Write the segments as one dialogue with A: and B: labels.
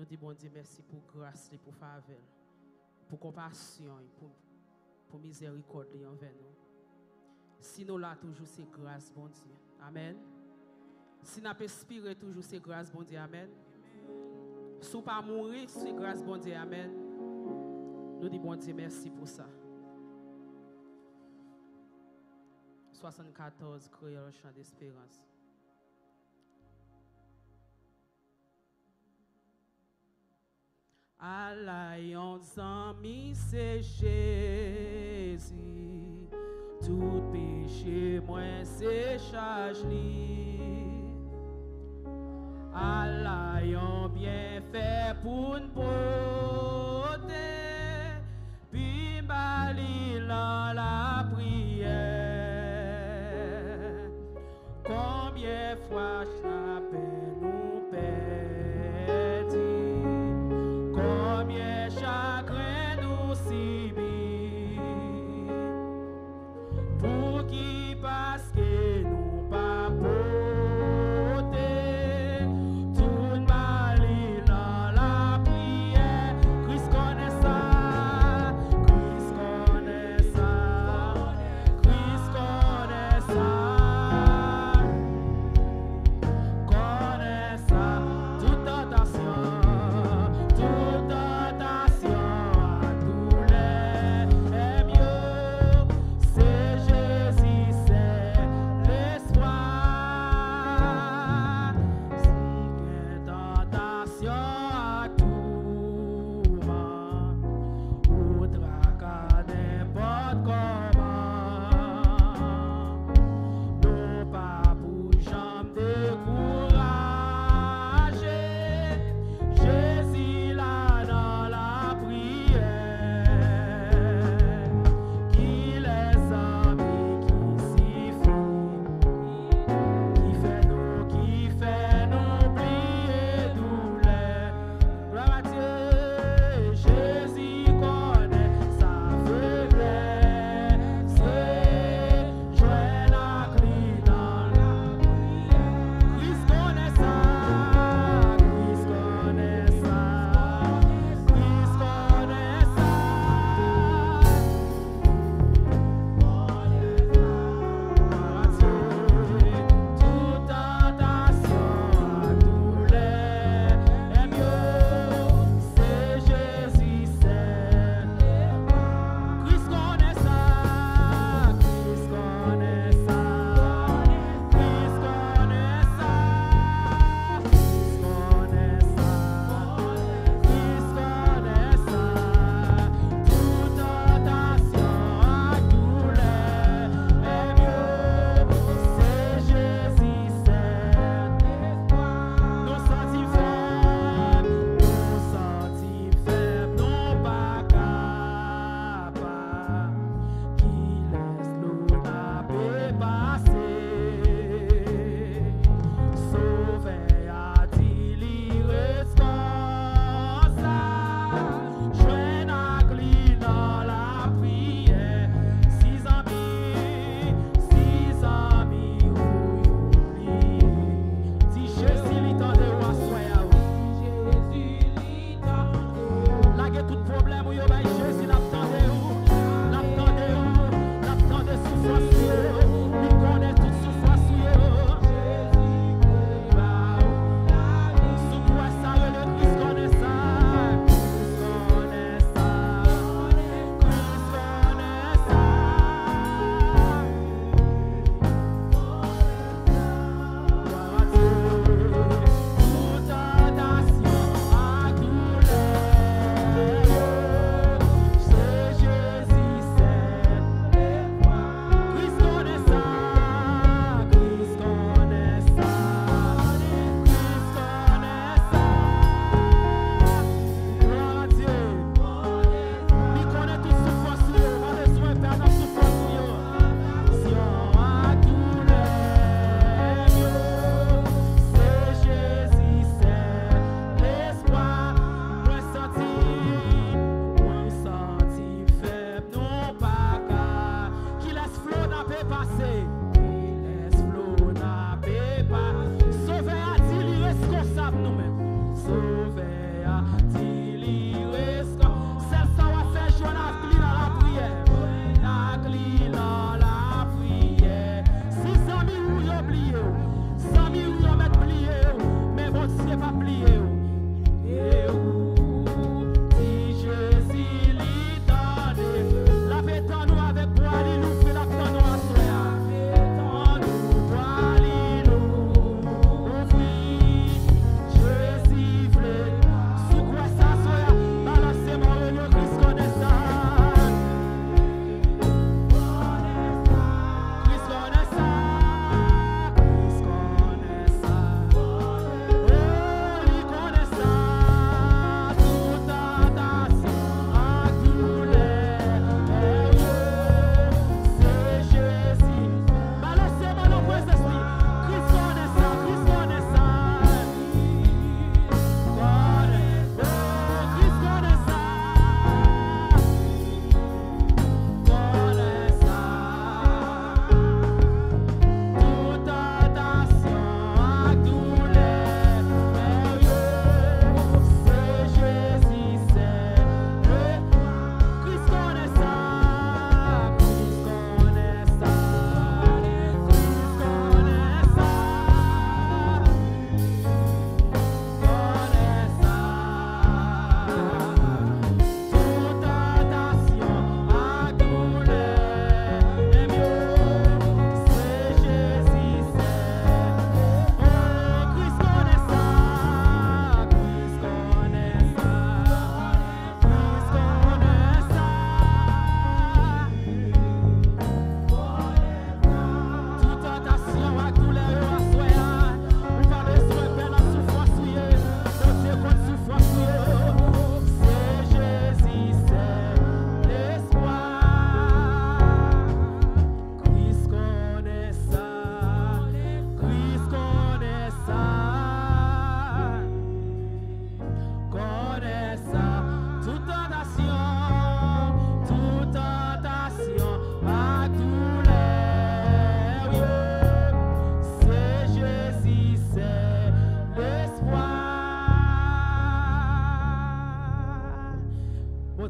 A: Nous disons, bon Dieu, merci pour grâce, pour faveur, pour compassion, pour miséricorde envers nous. Si nous là toujours, c'est grâce, bon Dieu. Amen. Si nous espérons toujours, c'est grâce, bon Dieu. Amen. Si nous ne pas mourir, c'est grâce, bon Dieu. Amen. Nous disons, bon Dieu, merci pour ça. 74, créole chant d'espérance. Alliance ami c'est Jésus, tout péché moins c'est charge li. Alliance bien fait pour nous porter, puis bali dans la prière. Combien fois j'appelle nous perdu, combien chagrin nous subit, pour qui parce que nous pas porter, tout mal dans la prière.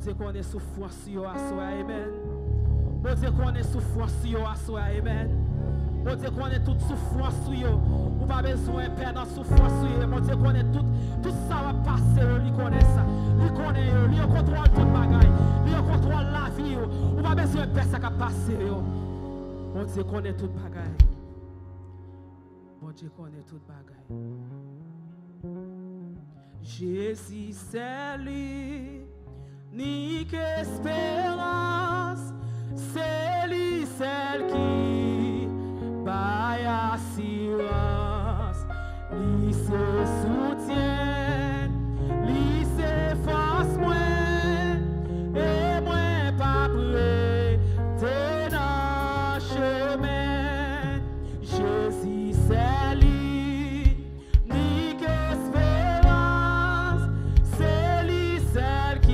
A: Dieu qu'on est souffrance yo à soi, amen. Bon Dieu qu'on est souffrance yo à soi, amen. Bon Dieu qu'on est toute souffrance yo. Ou pas besoin de perdre dans souffrance yo. Bon Dieu qu'on est tout ça va passer, lui connaît ça. Lui connaît yo, lui contrôle toute bagaille. Lui contrôle la vie yo. Ou pas besoin de perdre ça qui passer yo. Bon Dieu connaît toute bagaille. Bon Dieu connaît toute bagaille. Jésus c'est lui. Ni qu'espérance, c'est lui celle qui baille assurance, lui se soutient, lui se force moins, et moins pas prêt, t'es dans chemin, Jésus c'est lui, ni qu'espérance, c'est lui celle qui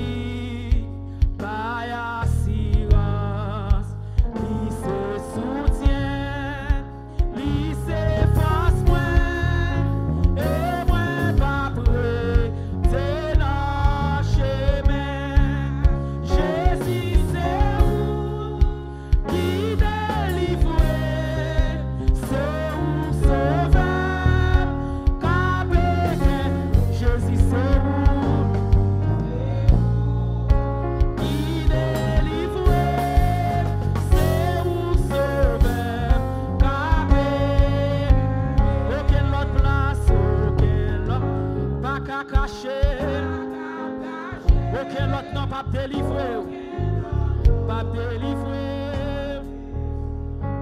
A: aucun autre non pas délivrer. Pas délivrer.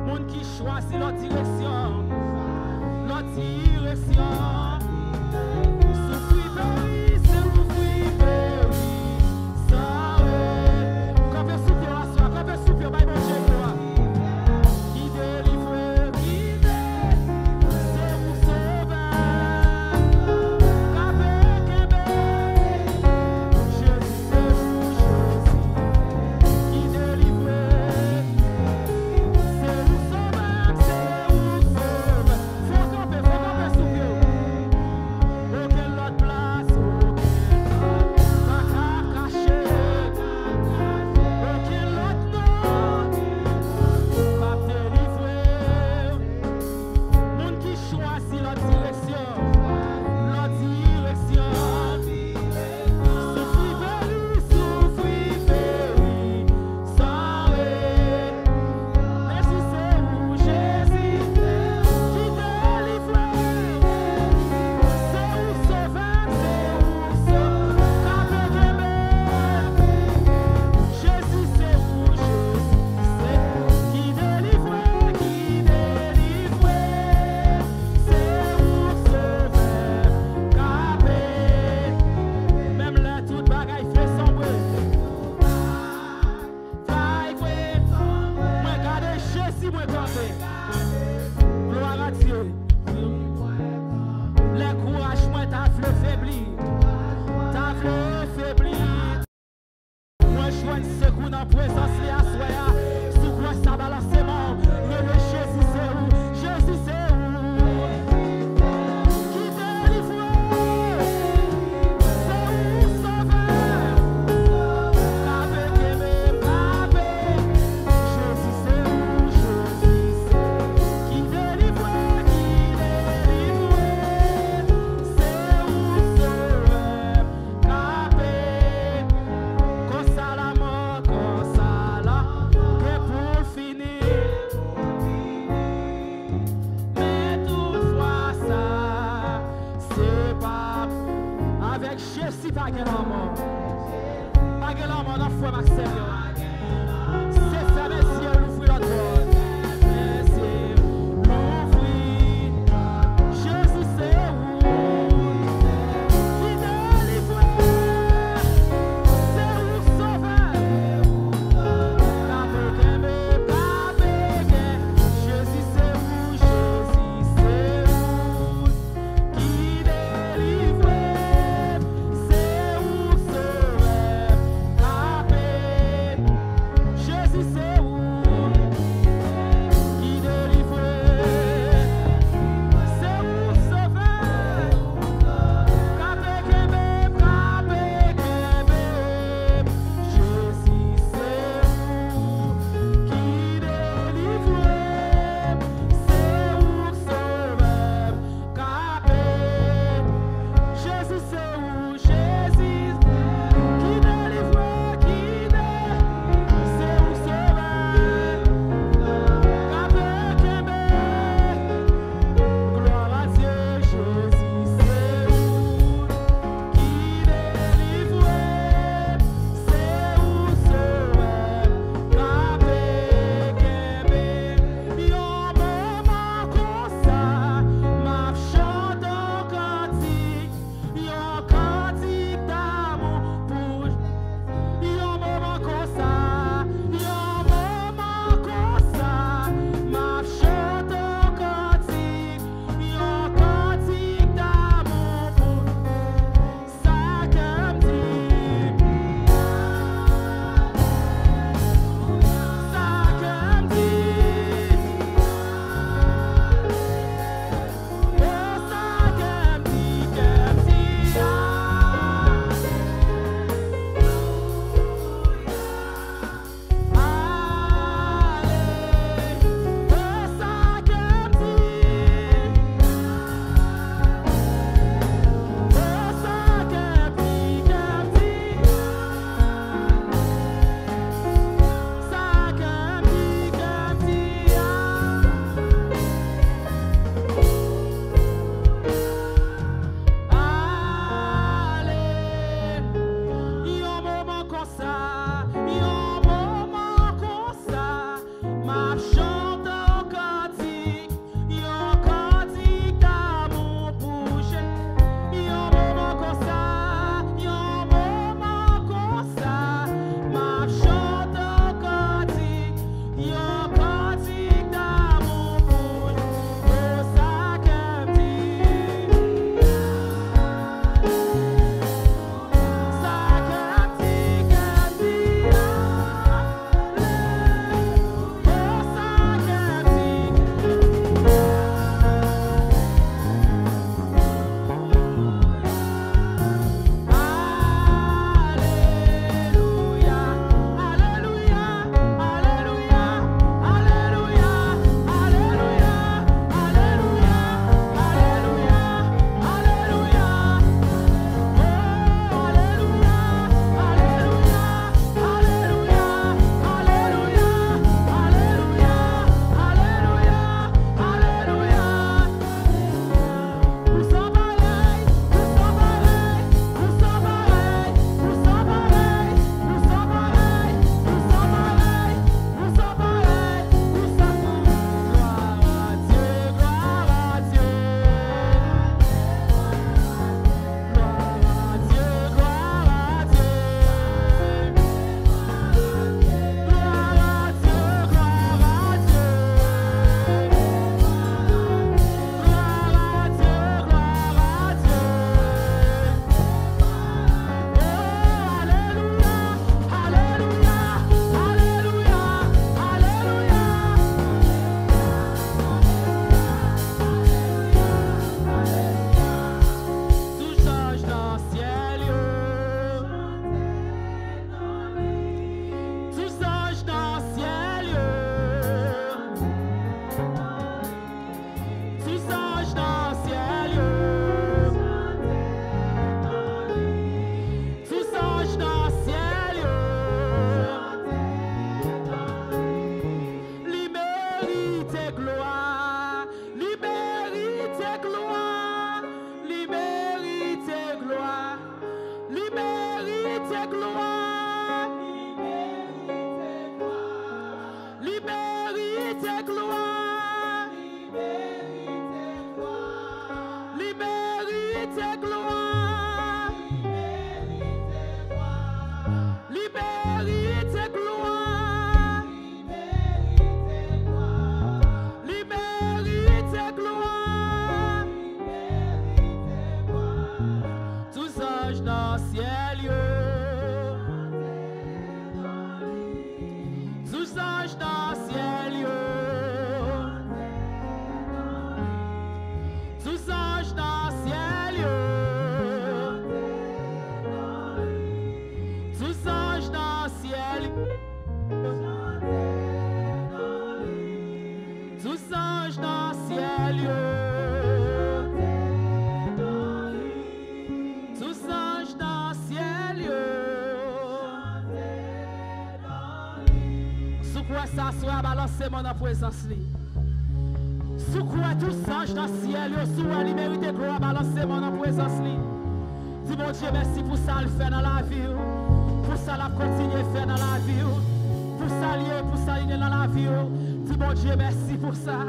A: Moun qui choisit leur direction. Leur direction. Souffrir péri, c'est souffrir péri. Ça ouais. Quand on souffre à soi, quand on souffre, bah mon Dieu toi. Qui délivre, qui délivre, c'est vous sauver. Sala mérites gloire. Li mérites gloire. Li mérites gloire. Li mérites gloire. Tous anges dans le ciel, yo. Tous anges dans le ciel, yo. Tous anges dans le ciel, yo. Tous anges dans le ciel. Tous anges dans le ciel, yo. Tous anges dans le ciel, yo. Sous quoi ça soit balancé mon présence li. Sous quoi tous anges dans le ciel, yo. Sous quoi il mérite gloire balancer mon présence li. Dis mon Dieu merci pour ça le fait dans la vie. Pour ça la continuer faire dans la vie. Pour ça lier, pour ça lier dans la vie. Dis mon Dieu merci pour ça.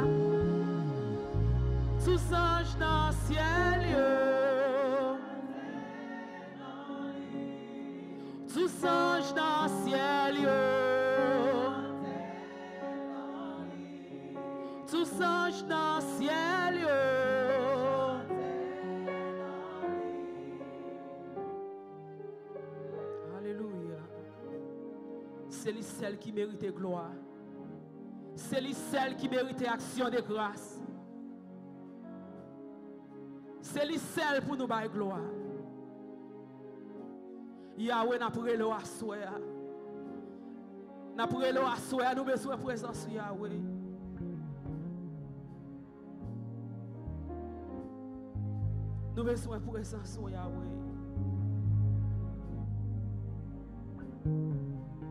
A: Tous anges dans le ciel, yo. Tous anges dans le ciel, yo. Tous anges dans le ciel, yo. Alléluia. C'est lui celle qui mérite gloire. C'est lui celle qui mérite action de grâce. C'est lui celle pour nous bailler gloire. Yahweh n'a pas le assoya. N'a pas le assoya, nous besoin de présence Yahweh. Nous besoin de présence Yahweh.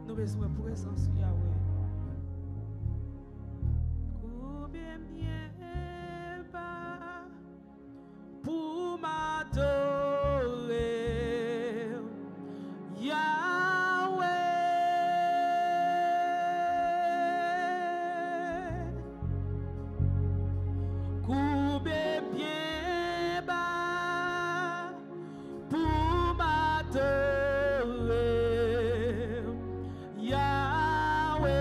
A: Nous besoin de présence Yahweh. Combien bien bas pour m'adorer Yahweh. Combien bien bas pour m'adorer Yahweh.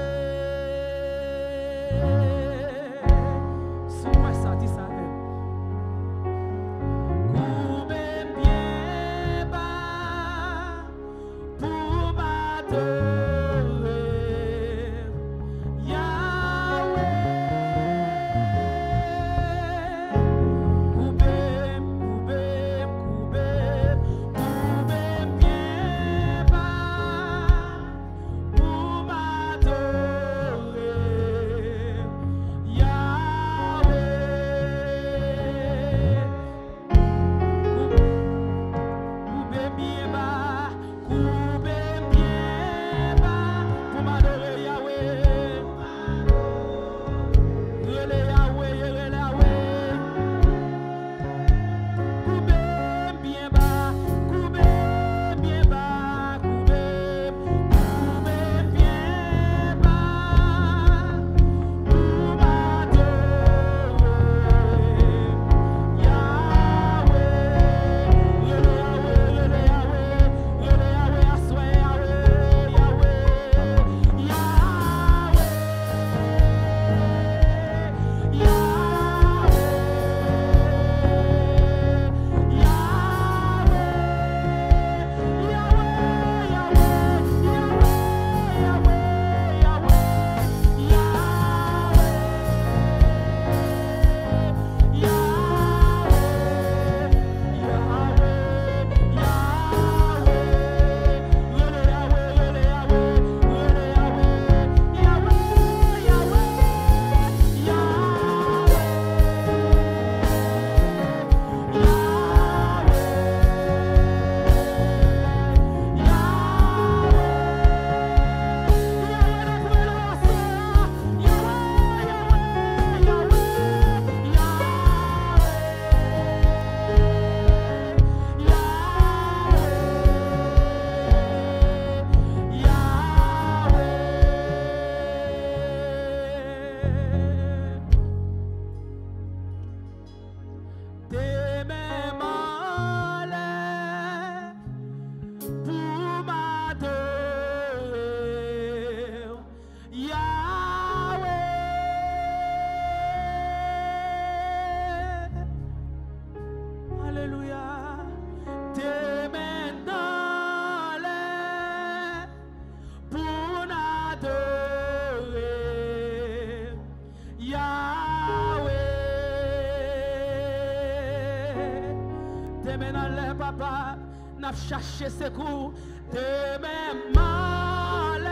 A: les mains dans l'air, papa. N'a cherché secours. Tes mains malais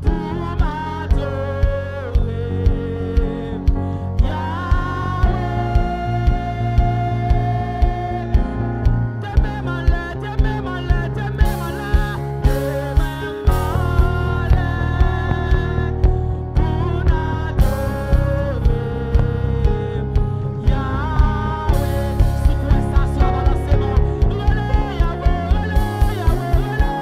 A: pour m'adorer. Tes mains malais, tes mains malais, tes mains malais, tes mains malais pour m'adorer. Yahweh, secouez ça, soit balancement. Relais, Yahweh, relais, Yahweh, relais.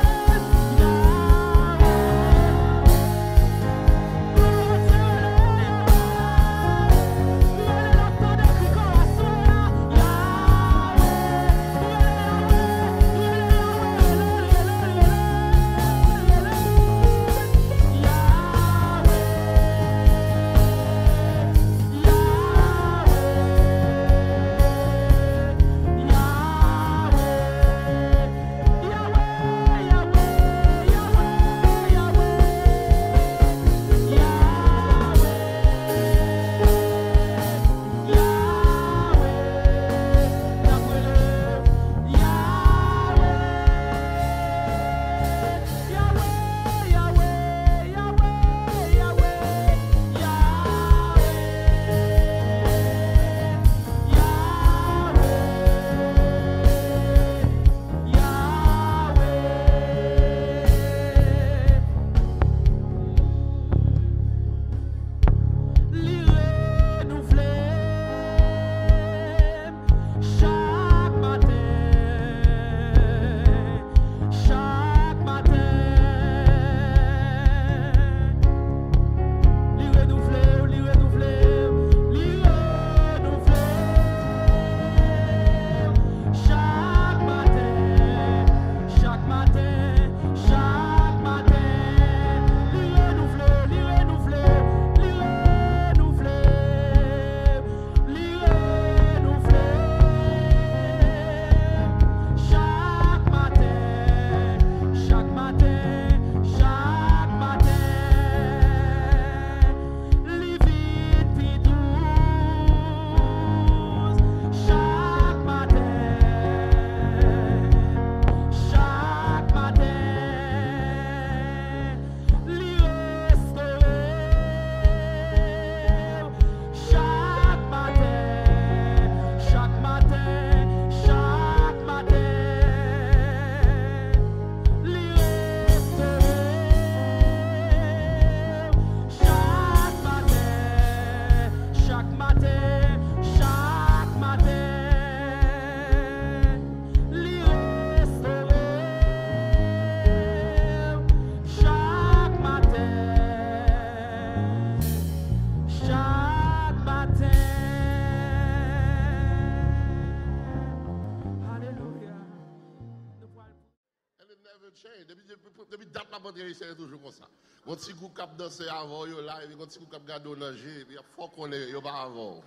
B: Depuis date la bande c'est toujours comme ça. Quand si vous cap danser avant yo là et quand si vous cap garder au danger, il faut qu'on est yo pas avant.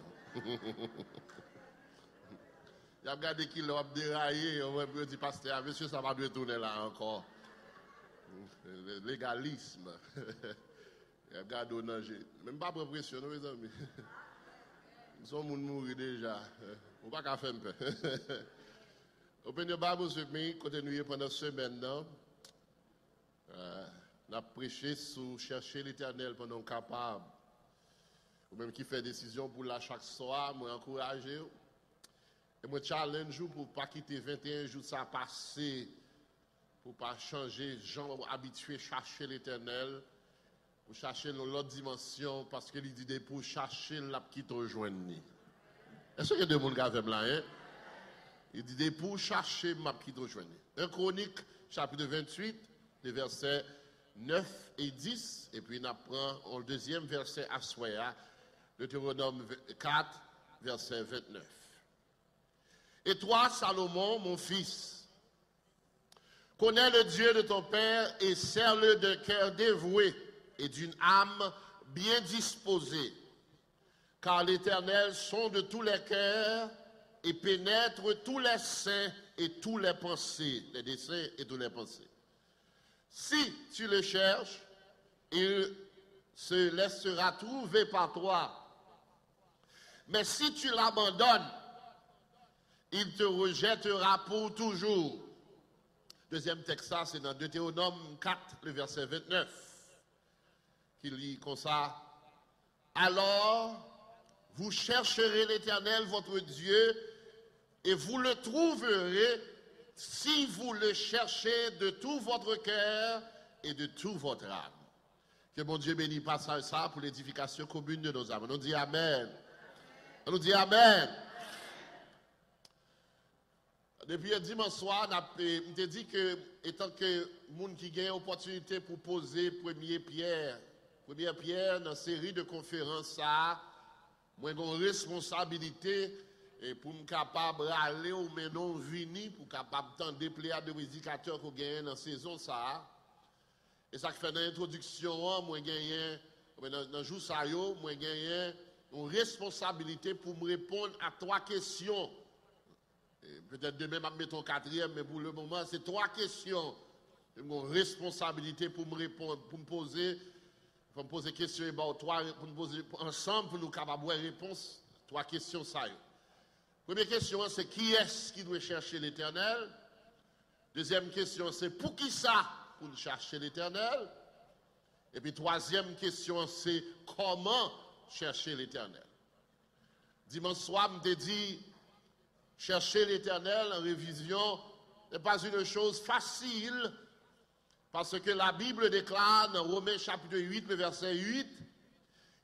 B: Il a regardé qui l'a déraillé, on va dire pasteur, monsieur ça va bien tourner là encore. Légalisme. Il a regardé au danger. Même pas pour pression mes amis. Nous sommes mourir déjà. On va pas faire un peu. Open your Bibles with me, continuez pendant cette semaine. On a prêché sur chercher l'éternel pendant capable. Ou même qui fait décision pour la chaque soir, moi encourager. Et moi challenge pour ne pas quitter 21 jours ça passer, pour ne pas changer, gens habitués chercher l'éternel, pour chercher dans l'autre dimension, parce que il dit pour chercher la petite rejoindre. Est-ce qu'il y a des gens qui ont là, hein? Il dit pour chercher ma petite rejoindre. 1 Chronique, chapitre 28, les versets 9 et 10, et puis on apprend le deuxième verset à Soya, Deutéronome 4, verset 29. Et toi, Salomon, mon fils, connais le Dieu de ton père et sers-le d'un cœur dévoué et d'une âme bien disposée, car l'Éternel sonde tous les cœurs et pénètre tous les seins et tous les pensées, les desseins et tous les pensées. Si tu le cherches, il se laissera trouver par toi. Mais si tu l'abandonnes, il te rejettera pour toujours. Deuxième texte, ça, c'est dans Deutéronome 4, le verset 29, qui lit comme ça. Alors, vous chercherez l'Éternel, votre Dieu, et vous le trouverez si vous le cherchez de tout votre cœur et de toute votre âme. Que mon Dieu bénisse passage ça pour l'édification commune de nos âmes. On nous dit Amen. On nous dit Amen. Depuis dimanche soir, on a dit que, étant que les gens qui ont l'opportunité pour poser première pierre dans la série de conférences, moi j'ai une responsabilité pour me capable d'aller ou maintenant venir pour capable de déployer de prédicateurs qu'on gagne dans la saison. Et ça fait dans l'introduction, moi j'ai dans le jour ça, moi j'ai une responsabilité pour me répondre à 3 questions. Peut-être demain, je vais mettre un 4e, mais pour le moment, c'est 3 questions. J'ai une responsabilité pour me répondre, pour me poser questions et pour me poser ensemble, pour nous capables de réponse. 3 questions, ça. Première question, c'est qui est-ce qui doit chercher l'Éternel? Deuxième question, c'est pour qui ça pour chercher l'Éternel? Et puis troisième question, c'est comment chercher l'Éternel? Dimanche soir, je me dit, chercher l'Éternel en révision n'est pas une chose facile, parce que la Bible déclare dans Romains chapitre 8, le verset 8,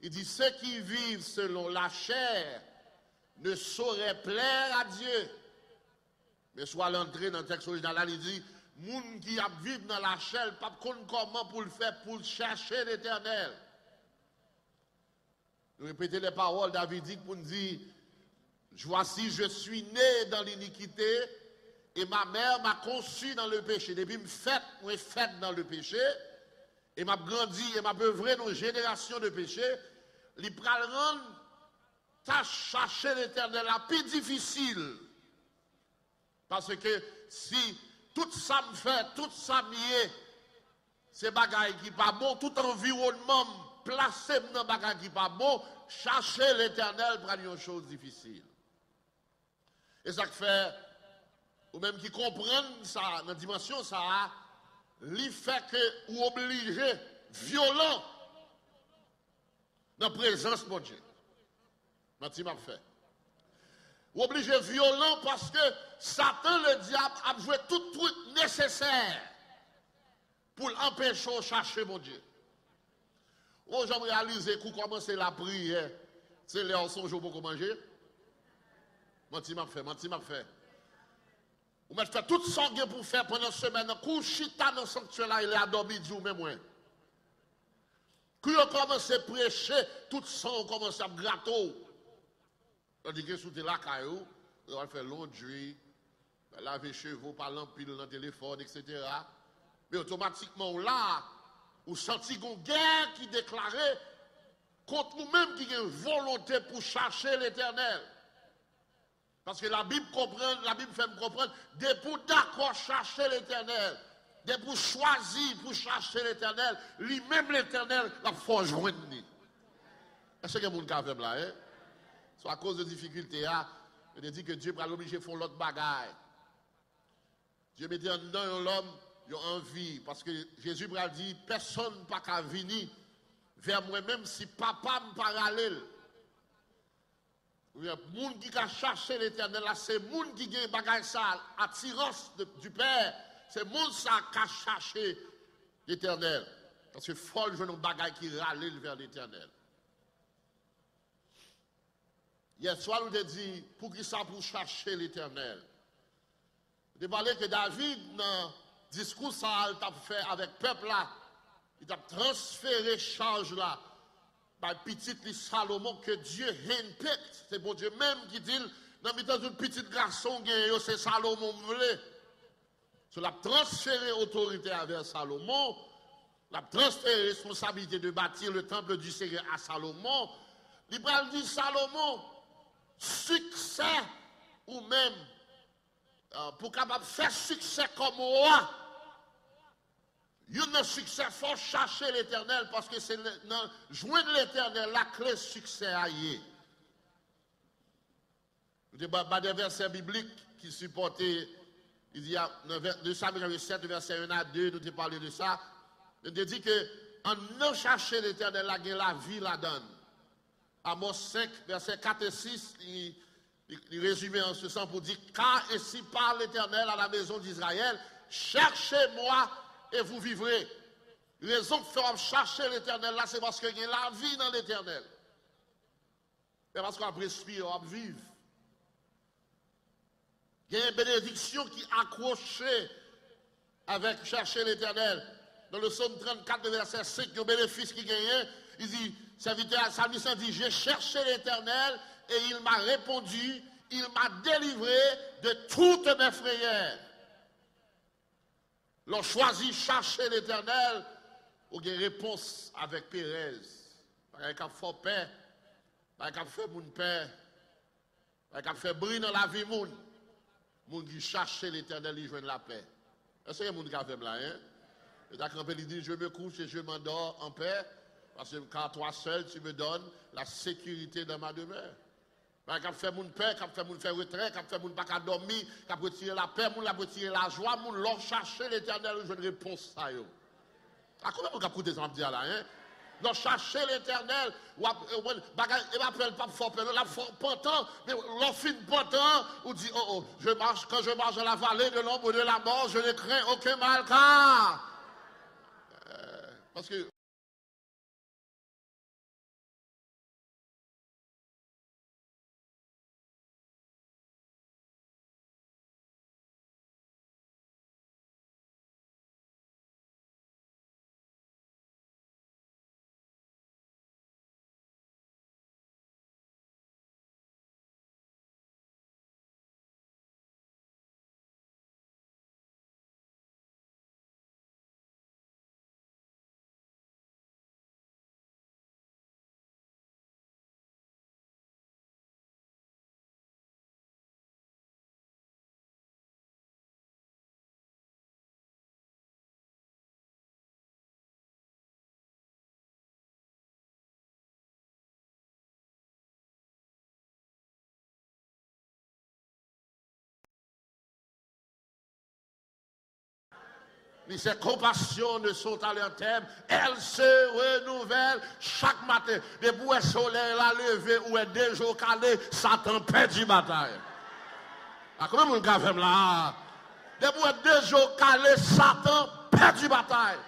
B: il dit, ceux qui vivent selon la chair ne sauraient plaire à Dieu. Mais soit l'entrée dans le texte original, il dit, les gens qui vivent dans la chair, pas comment pour le faire, pour chercher l'Éternel. Nous répétons les paroles davidiques pour nous dire, voici, je suis né dans l'iniquité et ma mère m'a conçu dans le péché. Depuis me fait dans le péché et m'a grandi et m'a œuvré dans une génération de péché. Il peut rendre tâche chercher l'Éternel la plus difficile. Parce que si tout ça me fait, tout ça m'y est, c'est bagaille qui pas bon, tout environnement placé dans bagaille qui pas bon, chercher l'Éternel prend une chose difficile. Et ça fait, ou même qui comprennent ça, dans la dimension ça, il fait que ou obligé, violent, dans la présence de Dieu. Mathieu m'a fait. Ou obligé violent parce que Satan, le diable, a joué tout truc nécessaire pour empêcher de chercher mon Dieu. Oh, j'aime réaliser qu'on commence la prière. C'est les son jour pour manger. Mathieu m'a fait. Ou m'a fait tout ça pour faire pendant une semaine. Quand chita dans le sanctuaire là, il a dormi du même moins. Quand on commence à prêcher, tout ça, on commence à gratter. Tandis que sous la caillou, on va faire laundry, laver les cheveux, parler en pile dans le téléphone, etc. Mais automatiquement, là, on sentit une guerre qui déclarait contre nous-mêmes qui a une volonté pour chercher l'Éternel. Parce que la Bible fait me comprendre, dès pour d'accord chercher l'Éternel, dès pour choisir pour chercher l'Éternel, lui-même l'Éternel, la force joindre. Est-ce que vous avez là, hein? Soit à cause de difficultés, je dis que Dieu va l'obliger à faire l'autre bagaille. Dieu me dit dans l'homme, il a envie, parce que Jésus m'a dit, personne n'a pas venir vers moi-même si papa me parallèle. Il y a des gens qui ont cherché l'Éternel, c'est des gens qui ont bagaille ça, attirance du Père, c'est des gens qui ont cherché l'Éternel. Parce que folle, je n'ai pas bagaille qui râle vers l'Éternel. Hier soir, nous avons dit, pour qui ça pour chercher l'Éternel? Nous avons parlé que David, dans le discours qu'il a fait avec le peuple là, il a transféré charge là, par petit Salomon, que Dieu handpicked. C'est bon Dieu même qui dit, dans le petit garçon, c'est Salomon voulait. Il a transféré autorité avec Salomon, il a transféré responsabilité de bâtir le temple du Seigneur à Salomon. Il a dit, Salomon, succès ou même pour capable faire succès comme roi, il y a un succès, il faut chercher l'Éternel parce que c'est joindre l'Éternel la clé succès à y. Il y a des versets bibliques qui supportaient, il y a de Samuel 7, verset 1 à 2, nous avons parlé de ça. Il dit que en non chercher l'Éternel, la vie la donne. Amos 5, verset 4 et 6, il résume en ce sens pour dire, car ainsi parle l'Éternel à la maison d'Israël, cherchez-moi et vous vivrez. Raison de faire chercher l'Éternel là, c'est parce qu'il y a la vie dans l'Éternel. C'est parce qu'on respire, on vit. Il y a une bénédiction qui est accrochée avec chercher l'Éternel. Dans le psaume 34, verset 5, le bénéfice qui gagne, il dit, serviteur Salmiste dit, j'ai cherché l'Éternel et il m'a répondu, il m'a délivré de toutes mes frayeurs. L'on choisit chercher l'Éternel, ou une réponse avec Pérez. Avec un fort paix, avec un fait mon paix, avec un fait briller dans la vie moun. Moun qui cherche l'Éternel, il joue la paix. Est-ce qu'il y a moun qui a fait là, hein? Et d'accord, il dit, je me couche et je m'endors en paix, parce que quand toi seul, tu me donnes la sécurité dans ma demeure. Quand fait mon paix, quand fait mon faire retrait, quand fait mon pas dormir, quand retirer la paix, moun la retirer la joie, moun l'on chercher l'Éternel, je ne réponse à eux. À combien vous avez écouté ça me dire là, hein? Donc chercher l'Éternel, il m'appelle pas fort peur, la fort pantant, mais l'on fin pantant, ou dit, oh, quand je marche dans la vallée de l'ombre de la mort, je ne crains aucun mal, car. Parce que. Mais ces compassions ne sont à leur terme, elles se renouvellent chaque matin. Depuis le soleil la levé ou est déjà calé, Satan perd du bataille. Ah, comment mon gars fait là? Depuis déjà calé, Satan perd du bataille.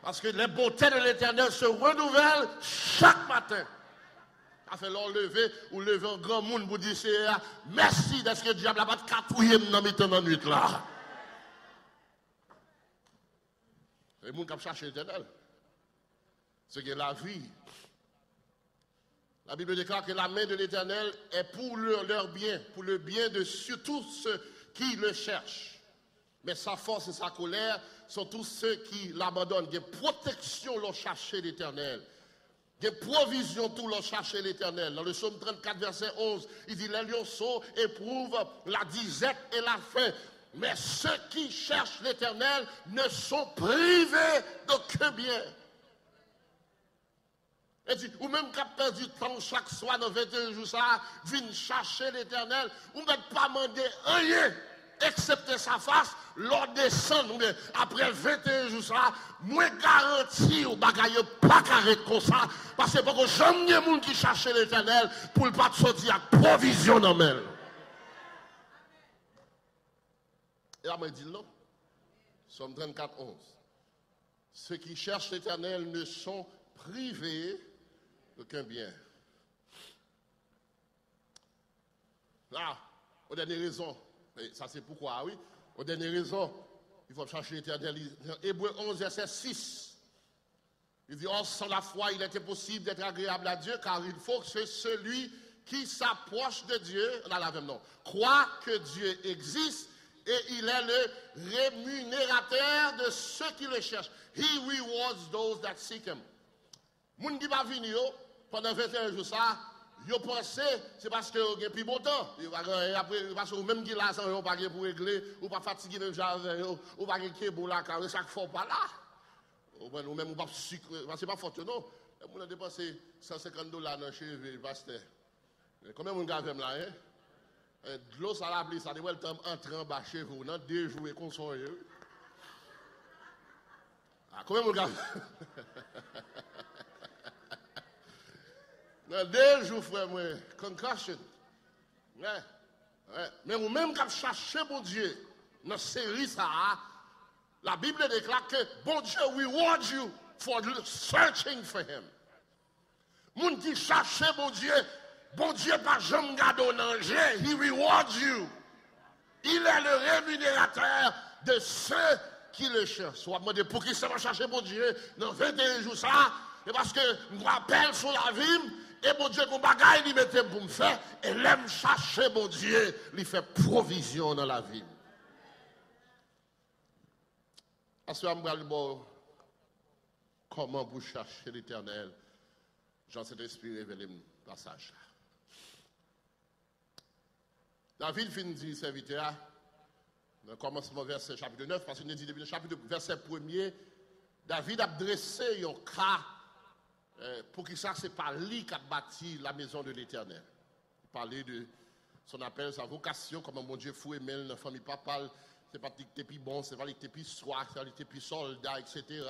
B: Parce que les beautés de l'Éternel se renouvellent chaque matin. Ça fait leur lever ou lever un grand monde pour dire merci d'être que le diable n'a pas de catouiller dans la nuit là. Les gens qui cherchent l'Éternel, c'est que la vie. La Bible déclare que la main de l'Éternel est pour leur bien, pour le bien de tous ceux qui le cherchent. Mais sa force et sa colère sont tous ceux qui l'abandonnent. Des protections l'ont cherché l'Éternel. Des provisions tout l'ont cherché l'Éternel. Dans le psaume 34, verset 11, il dit, les lionceaux éprouvent la disette et la faim. Mais ceux qui cherchent l'Éternel ne sont privés d'aucun bien. Et dit, ou même qui a perdu temps chaque soir dans 21 jours, ça, viennent chercher l'Éternel, ou ne pas demander rien, excepté sa face, l'on descend, après 21 jours, ça, moi garanti, ou bagaille pas carré comme ça, parce que pour que jamais de monde qui cherche l'Éternel, pour ne pas sortir à provision dans le. Et là, il dit non. Somme 34, 11. Ceux qui cherchent l'Éternel ne sont privés d'aucun bien. Là, aux dernières raisons, ça c'est pourquoi, oui, aux dernières raisons, il faut chercher l'Éternel. Hébreux 11, verset 6. Il dit, or, sans la foi, il était possible d'être agréable à Dieu, car il faut que celui qui s'approche de Dieu, on a la même nom, croit que Dieu existe, et il est le rémunérateur de ceux qui le cherchent. He rewards those that seek him. Moun qui va venir pendant 21 jours, ça, yo pense c'est parce que vous avez plus bon temps. Après, parce que même qui là, vous pas pour régler, ou pas fatigué même genre, ou pas qui bon là, car chaque fois pas là. Ou même ou pas sucre, c'est pas fort non. On a dépensé $150 dans chez le pasteur. Combien de monde avez là, hein? De l'eau, ça l'a pris, ça devrait être entré en bas chez vous, dans 2 jours et consoler. Ah, combien vous regardez? Dans 2 jours, frère, moi, concussion. Ouais. Mais vous-même, quand vous cherchez bon Dieu, dans cette série, ça, la Bible déclare que bon Dieu reward you for searching for him. Moun qui cherche bon Dieu pas jamais gardé en danger, he rewards you. Il est le rémunérateur de ceux qui le cherchent. Soit demandé pour qui ça va chercher bon Dieu dans 21 jours ça, et parce que je rappelle sur la vie, et bon Dieu qu'on bagaille, il mettait pour me faire, et l'aime chercher bon Dieu, il fait provision dans la vie. Parce que je me comment vous chercher l'Éternel, Jean Saint-Esprit révélé le passage. David finit dit serviteur, dans le commencement verset chapitre 9, parce qu'il dit depuis le chapitre verset 1er, David a dressé un cas pour que ça, c'est pas lui qui a bâti la maison de l'Éternel. Il parlait de son appel, sa vocation, comme mon Dieu fou et mêle dans la famille papale, c'est pas que t'es plus bon, c'est pas que t'es plus soir, c'est pas que t'es plus soldat, etc.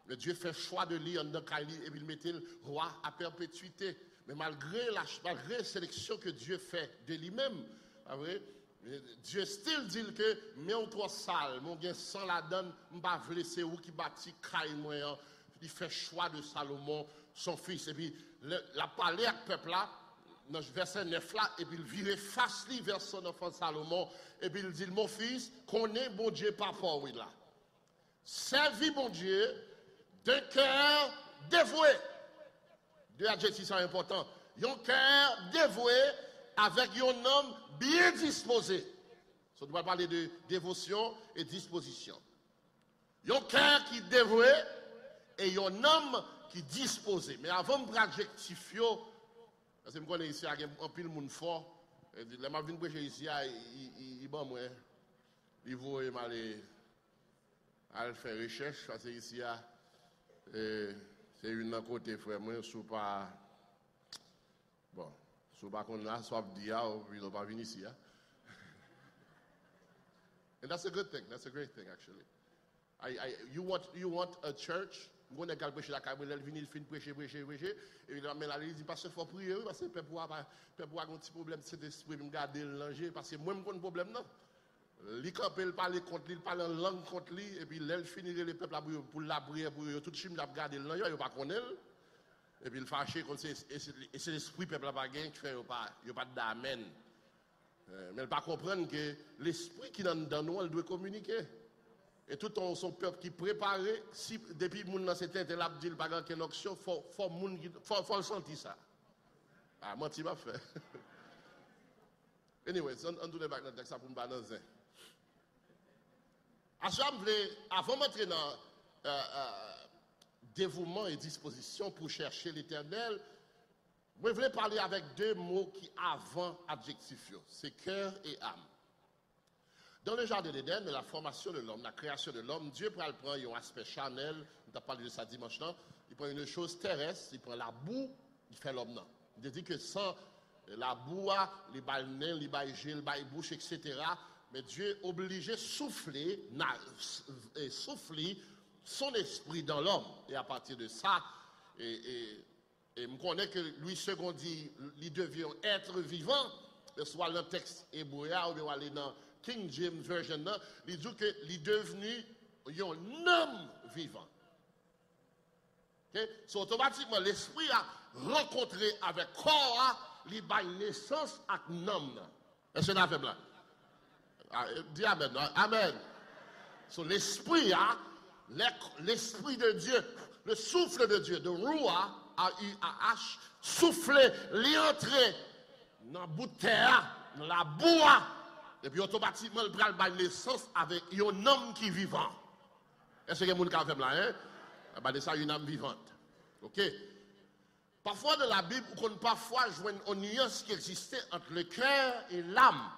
B: Mais Dieu fait choix de lui en Kaili et il mettait le roi à perpétuité. Mais malgré la sélection que Dieu fait de lui-même, Dieu still dit que mais on trop sale, mon bien sans la donne, m'pa vle c'est où qui bâti caille moi. Il fait choix de Salomon, son fils. Et puis la parlé avec le peuple là, dans le verset 9 là, et puis il vire face lui vers son enfant Salomon, et puis il dit mon fils, connais bon Dieu par fort oui là. Servis bon Dieu d'un cœur dévoué. 2 adjectifs sont importants. Un cœur dévoué avec un homme bien disposé. Ça doit parler de dévotion et disposition. Un cœur qui est dévoué et un homme qui est disposé. Mais avant de prendre l'adjectif, parce que je connais ici, il y a un pile de monde fort. Les gens viennent prêcher ici, ils vont moi. Ils vont aller faire recherche, parce que ici, c'est une côté, frère, moi, sous pas. Bon, sous pas qu'on a, soit dire, ils n'ont pas venir ici. And that's a good thing. That's a great thing, actually. You want a church? Vous avez prêché la Bible, elle vient, il finit prêcher, et il amène la dit parce qu'il faut prier, parce que le peuple a un petit problème, c'est d'esprit, me garder le langer, parce que moi, je n'ai pas de problème, non. Il parle contre lui, il parle en langue contre lui, et puis il finit le peuple pour la prière, pour tout le chim, il a gardé le langer, il ne pas connaître. Et puis il fâché contre et c'est l'esprit peuple n'a pas gagné qui fait, il n'y a pas d'amen. Mais il ne pas comprendre que l'esprit qui est dans nous, elle doit communiquer. Et tout son peuple qui prépare, si depuis que dans cette tête, il a dit qu'il n'y a pas d'action, il faut le sentir ça. Ah, moi, tu m'as fait. Anyway, on tourne back dans le texte pour me balancer. Avant d'entrer dans dévouement et disposition pour chercher l'Éternel, je voulais parler avec 2 mots qui avant adjectif, c'est cœur et âme. Dans le jardin d'Éden, la formation de l'homme, la création de l'homme, Dieu prend un aspect charnel, on a parlé de ça dimanche, il prend une chose terrestre, il prend la boue, il fait l'homme. Il dit que sans la boue, les balnets, les bailles, les bailles bouches, etc., mais Dieu est obligé de souffler son esprit dans l'homme. Et à partir de ça, et je connais que lui, second dit, il devient être vivant, soit le texte hébreu, ou bien aller dans King James Version, il dit qu'il est devenu un homme vivant. Okay? So, automatiquement, l'esprit a rencontré avec corps, il a une naissance avec un homme. Est-ce que vous avez là? Dis Amen. Amen. So, l'esprit l'esprit de Dieu, le souffle de Dieu, de Ruah, A-U-A-H, soufflé, l'entrée dans le bout de terre, dans la boue, et puis automatiquement, il prend la naissance avec un homme qui est vivant. Est-ce que vous avez fait là, hein? C'est ça, une âme vivante. Ok? Parfois, dans la Bible, on parfois joindre une nuance qui existait entre le cœur et l'âme.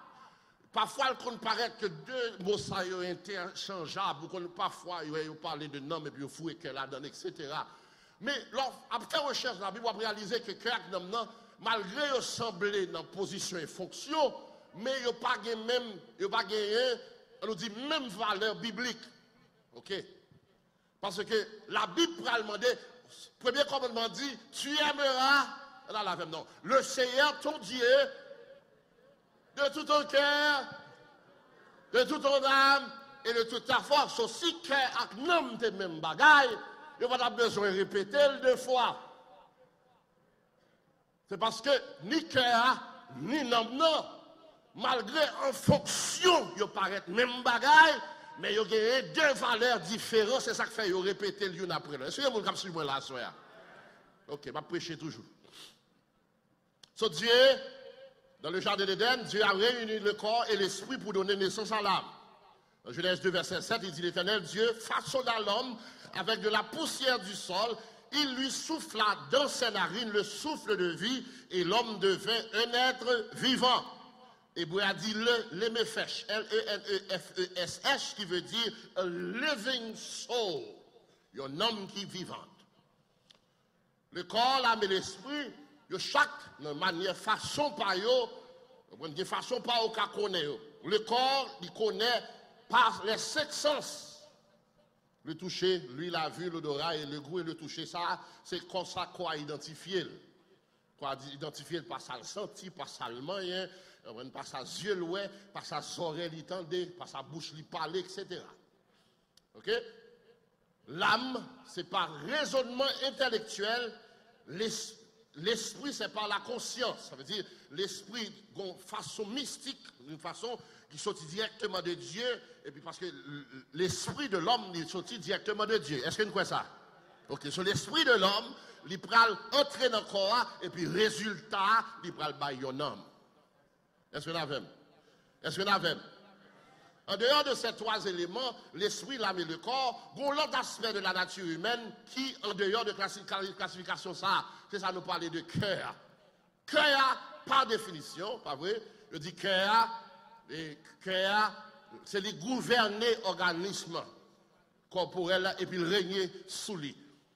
B: Parfois, il paraît que 2 mots sont interchangeables, ou parfois, il parle de nom et puis il faut que la donne, etc. Mais après recherche, la Bible a réalisé que le cœur et l'homme, malgré qu'il semblait dans position et fonction, mais il n'y a pas gagné, on nous dit même valeur biblique. OK? Parce que la Bible va demander, premier commandement dit, tu aimeras, là, la même non, le Seigneur ton Dieu, de tout ton cœur, de toute ton âme et de toute ta force. Aussi cœur avec nom de même bagaille, il n'y a pas besoin de répéter le deux fois. C'est parce que ni cœur, ni nom, non, malgré en fonction, il paraît même bagaille, mais il y a deux valeurs différentes, c'est ça qui fait qu'il répéter l'une après l'autre. Est-ce que vous avez suivi là, soir? Ok, je vais prêcher toujours. So, Dieu, dans le jardin d'Éden, Dieu a réuni le corps et l'esprit pour donner naissance à l'âme. Dans Genèse 2, verset 7, il dit l'Éternel, Dieu façonna l'homme avec de la poussière du sol, il lui souffla dans ses narines le souffle de vie et l'homme devint un être vivant. Hébreu a dit le Lemefesh, L-E-N-E-F-E-S-H, qui veut dire a living soul, un homme qui est vivant. Le corps, l'âme et l'esprit, chaque manière, façon par eux, de façon par eux qu'on connaît. Le corps, il connaît par les 5 sens. Le toucher, lui, la vue, l'odorat et le goût et le toucher, ça, c'est comme ça qu'on a identifié. Qu'on a identifié par sa senti, par sa moyen, par sa yeux loué, par sa oreille l'entendait, par sa bouche lui parlait, etc. Ok? L'âme, c'est par raisonnement intellectuel, l'esprit, c'est par la conscience. Ça veut dire l'esprit d'une façon mystique, d'une façon qui sortit directement de Dieu, et puis parce que l'esprit de l'homme est sorti directement de Dieu. Est-ce que vous croyez ça? Ok, sur l'esprit de l'homme, il peut entrer dans le corps, et puis résultat, il peut bailler un homme. Est-ce que vous avez? Est-ce que vous avez? En dehors de ces 3 éléments, l'esprit, l'âme et le corps, il y a l'autre aspect de la nature humaine qui, en dehors de classification, ça, c'est ça nous parler de cœur. Cœur, par définition, pas vrai? Je dis cœur, c'est le gouverner organisme corporel et puis le régner sous lui.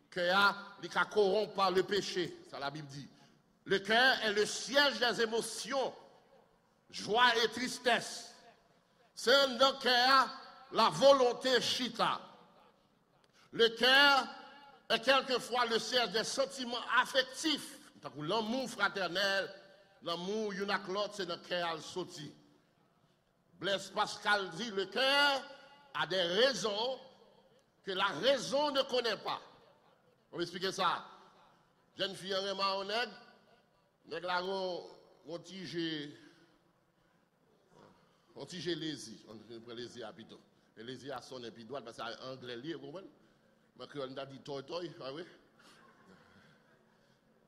B: Cœur, il est corrompu par le péché, ça la Bible dit. Le cœur est le siège des émotions, joie et tristesse. C'est dans le cœur la volonté chita. Le cœur est quelquefois le siège des sentiments affectifs. L'amour fraternel, l'amour y'en a l'autre, c'est dans le cœur sorti. Blaise Pascal dit le cœur a des raisons que la raison ne connaît pas. On va expliquer ça. Jeune fille en honnête, nèg la on tige lési, on prend lési à plutôt. Et lési à son épi droit parce que c'est anglais lié, vous comprenez? Mais on a dit toy, ah oui.